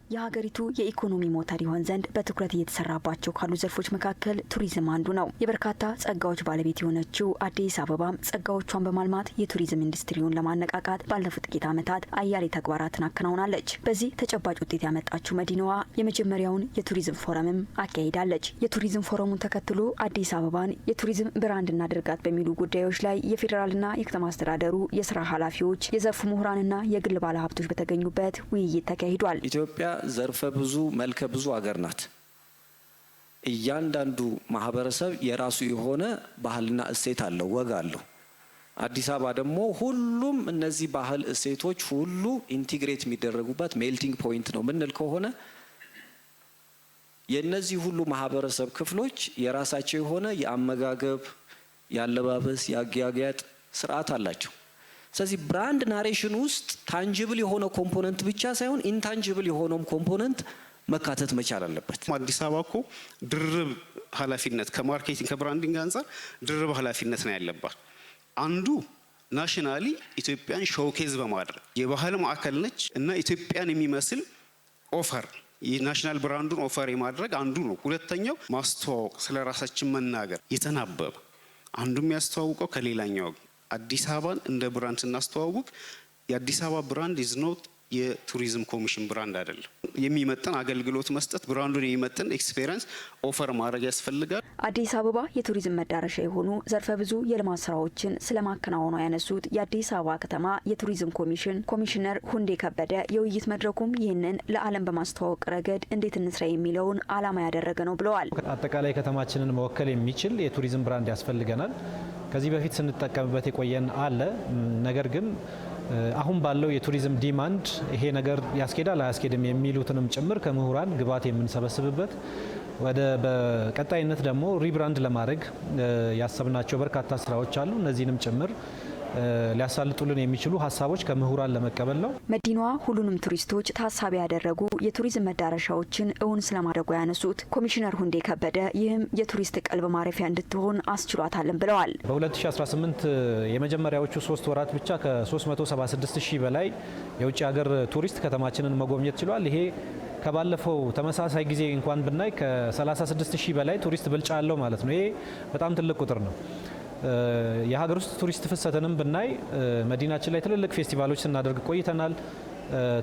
Speaker 4: የሀገሪቱ የኢኮኖሚ ሞተር ይሆን ዘንድ በትኩረት እየተሰራባቸው ካሉ ዘርፎች መካከል ቱሪዝም አንዱ ነው። የበርካታ ጸጋዎች ባለቤት የሆነችው አዲስ አበባም ጸጋዎቿን በማልማት የቱሪዝም ኢንዱስትሪውን ለማነቃቃት ባለፉት ጥቂት ዓመታት አያሌ ተግባራትን አከናውናለች። በዚህ ተጨባጭ ውጤት ያመጣችው መዲናዋ የመጀመሪያውን የቱሪዝም ፎረምም አካሂዳለች። የቱሪዝም ፎረሙን ተከትሎ አዲስ አበባን የቱሪዝም ብራንድ እናድርጋት በሚሉ ጉዳዮች ላይ የፌዴራልና የከተማ አስተዳደሩ የስራ ኃላፊዎች፣ የዘርፉ ምሁራንና የግል ባለሀብቶች በተገኙበት ውይይት ተካሂዷል።
Speaker 5: ኢትዮጵያ ዘርፈ ብዙ መልከ ብዙ ሀገር ናት። እያንዳንዱ ማህበረሰብ የራሱ የሆነ ባህልና እሴት አለው፣ ወግ አለው። አዲስ አበባ ደግሞ ሁሉም እነዚህ ባህል እሴቶች ሁሉ ኢንቲግሬት የሚደረጉበት ሜልቲንግ ፖይንት ነው ምንል ከሆነ የነዚህ ሁሉ ማህበረሰብ ክፍሎች የራሳቸው የሆነ የአመጋገብ፣ የአለባበስ፣ የአጊያጊያጥ ስርዓት አላቸው። ስለዚህ ብራንድ ናሬሽን ውስጥ ታንጂብል የሆነ ኮምፖነንት ብቻ ሳይሆን ኢንታንጂብል የሆነውም ኮምፖነንት መካተት መቻል አለበት።
Speaker 6: አዲስ አበባ እኮ ድርብ ኃላፊነት ከማርኬቲንግ ከብራንዲንግ አንጻር ድርብ ኃላፊነት ነው ያለባት። አንዱ ናሽናሊ ኢትዮጵያን ሾውኬዝ በማድረግ የባህል ማዕከል ነች እና ኢትዮጵያን የሚመስል ኦፈር የናሽናል ብራንዱን ኦፈር የማድረግ አንዱ ነው። ሁለተኛው ማስተዋወቅ፣ ስለ ራሳችን መናገር የተናበበ አንዱ የሚያስተዋውቀው ከሌላኛው አዲስ አበባን እንደ ብራንድ ስናስተዋውቅ የአዲስ አበባ ብራንድ ኢዝ ኖት የቱሪዝም ኮሚሽን ብራንድ አይደለም። የሚመጥን አገልግሎት መስጠት፣ ብራንዱን የሚመጥን ኤክስፔሪንስ ኦፈር ማድረግ ያስፈልጋል።
Speaker 4: አዲስ አበባ የቱሪዝም መዳረሻ የሆኑ ዘርፈ ብዙ የልማት ስራዎችን ስለማከናወኗ ያነሱት የአዲስ አበባ ከተማ የቱሪዝም ኮሚሽን ኮሚሽነር ሁንዴ ከበደ የውይይት መድረኩም ይህንን ለዓለም በማስተዋወቅ ረገድ እንዴት እንስራ የሚለውን ዓላማ ያደረገ ነው ብለዋል።
Speaker 7: አጠቃላይ ከተማችንን መወከል የሚችል የቱሪዝም ብራንድ ያስፈልገናል። ከዚህ በፊት ስንጠቀምበት የቆየን አለ። ነገር ግን አሁን ባለው የቱሪዝም ዲማንድ ይሄ ነገር ያስኬዳል አያስኬድም የሚሉትንም ጭምር ከምሁራን ግብዓት የምንሰበስብበት ወደ በቀጣይነት ደግሞ ሪብራንድ ለማድረግ ያሰብናቸው በርካታ ስራዎች አሉ። እነዚህንም ጭምር ሊያሳልጡልን የሚችሉ ሀሳቦች ከምሁራን ለመቀበል ነው።
Speaker 4: መዲናዋ ሁሉንም ቱሪስቶች ታሳቢ ያደረጉ የቱሪዝም መዳረሻዎችን እውን ስለማድረጉ ያነሱት ኮሚሽነር ሁንዴ ከበደ ይህም የቱሪስት ቀልብ ማረፊያ እንድትሆን አስችሏታልን ብለዋል።
Speaker 7: በ2018 የመጀመሪያዎቹ 3 ወራት ብቻ ከ376 ሺህ በላይ የውጭ ሀገር ቱሪስት ከተማችንን መጎብኘት ችሏል። ይሄ ከባለፈው ተመሳሳይ ጊዜ እንኳን ብናይ ከ36 ሺህ በላይ ቱሪስት ብልጫ አለው ማለት ነው። ይሄ በጣም ትልቅ ቁጥር ነው። የሀገር ውስጥ ቱሪስት ፍሰትንም ብናይ መዲናችን ላይ ትልልቅ ፌስቲቫሎች ስናደርግ ቆይተናል።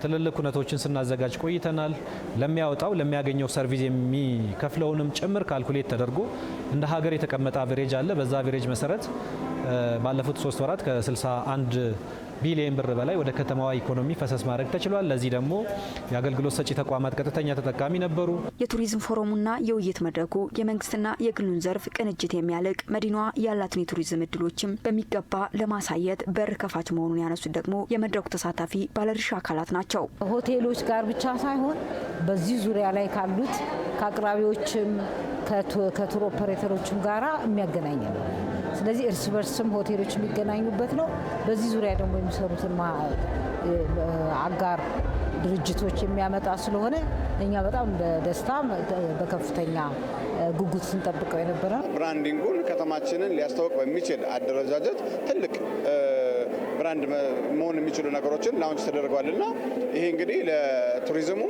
Speaker 7: ትልልቅ ኩነቶችን ስናዘጋጅ ቆይተናል። ለሚያወጣው ለሚያገኘው ሰርቪስ የሚከፍለውንም ጭምር ካልኩሌት ተደርጎ እንደ ሀገር የተቀመጠ አቨሬጅ አለ። በዛ አቨሬጅ መሰረት ባለፉት 3 ወራት ከ61 ቢሊዮን ብር በላይ ወደ ከተማዋ ኢኮኖሚ ፈሰስ ማድረግ ተችሏል። ለዚህ ደግሞ የአገልግሎት ሰጪ ተቋማት ቀጥተኛ ተጠቃሚ ነበሩ።
Speaker 4: የቱሪዝም ፎረሙና የውይይት መድረኩ የመንግስትና የግሉን ዘርፍ ቅንጅት የሚያልቅ መዲናዋ ያላትን የቱሪዝም እድሎችም በሚገባ ለማሳየት በር ከፋች መሆኑን ያነሱት ደግሞ የመድረኩ ተሳታፊ ባለድርሻ አካላት ናቸው።
Speaker 23: ሆቴሎች ጋር ብቻ ሳይሆን በዚህ ዙሪያ ላይ ካሉት ከአቅራቢዎችም ከቱር ኦፐሬተሮችም ጋራ የሚያገናኝ ነው። ስለዚህ እርስ በርስም ሆቴሎች የሚገናኙበት ነው። በዚህ ዙሪያ ደግሞ የሚሰሩትን አጋር ድርጅቶች የሚያመጣ ስለሆነ እኛ በጣም በደስታ በከፍተኛ ጉጉት ስንጠብቀው የነበረ
Speaker 9: ብራንዲንጉን ከተማችንን ሊያስተዋውቅ በሚችል አደረጃጀት ትልቅ ብራንድ መሆን የሚችሉ ነገሮችን ላውንች ተደርገዋልና ይሄ እንግዲህ ለቱሪዝሙ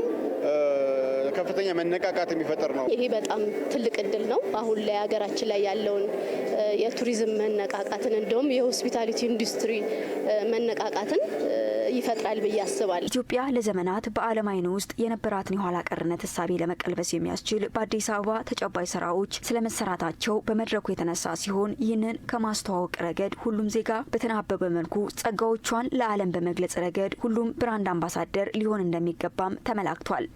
Speaker 9: ከፍተኛ መነቃቃት የሚፈጠር ነው።
Speaker 10: ይሄ በጣም ትልቅ እድል ነው። አሁን ላይ ሀገራችን ላይ ያለውን የቱሪዝም መነቃቃትን እንደውም የሆስፒታሊቲ ኢንዱስትሪ መነቃቃትን ይፈጥራል ብዬ አስባለሁ።
Speaker 4: ኢትዮጵያ ለዘመናት በዓለም አይን ውስጥ የነበራትን የኋላ ቀርነት እሳቤ ለመቀልበስ የሚያስችል በአዲስ አበባ ተጨባጭ ስራዎች ስለመሰራታቸው በመድረኩ የተነሳ ሲሆን ይህንን ከማስተዋወቅ ረገድ ሁሉም ዜጋ በተናበበ መልኩ ጸጋዎቿን ለዓለም በመግለጽ ረገድ ሁሉም ብራንድ አምባሳደር ሊሆን እንደሚገባም ተመላክቷል።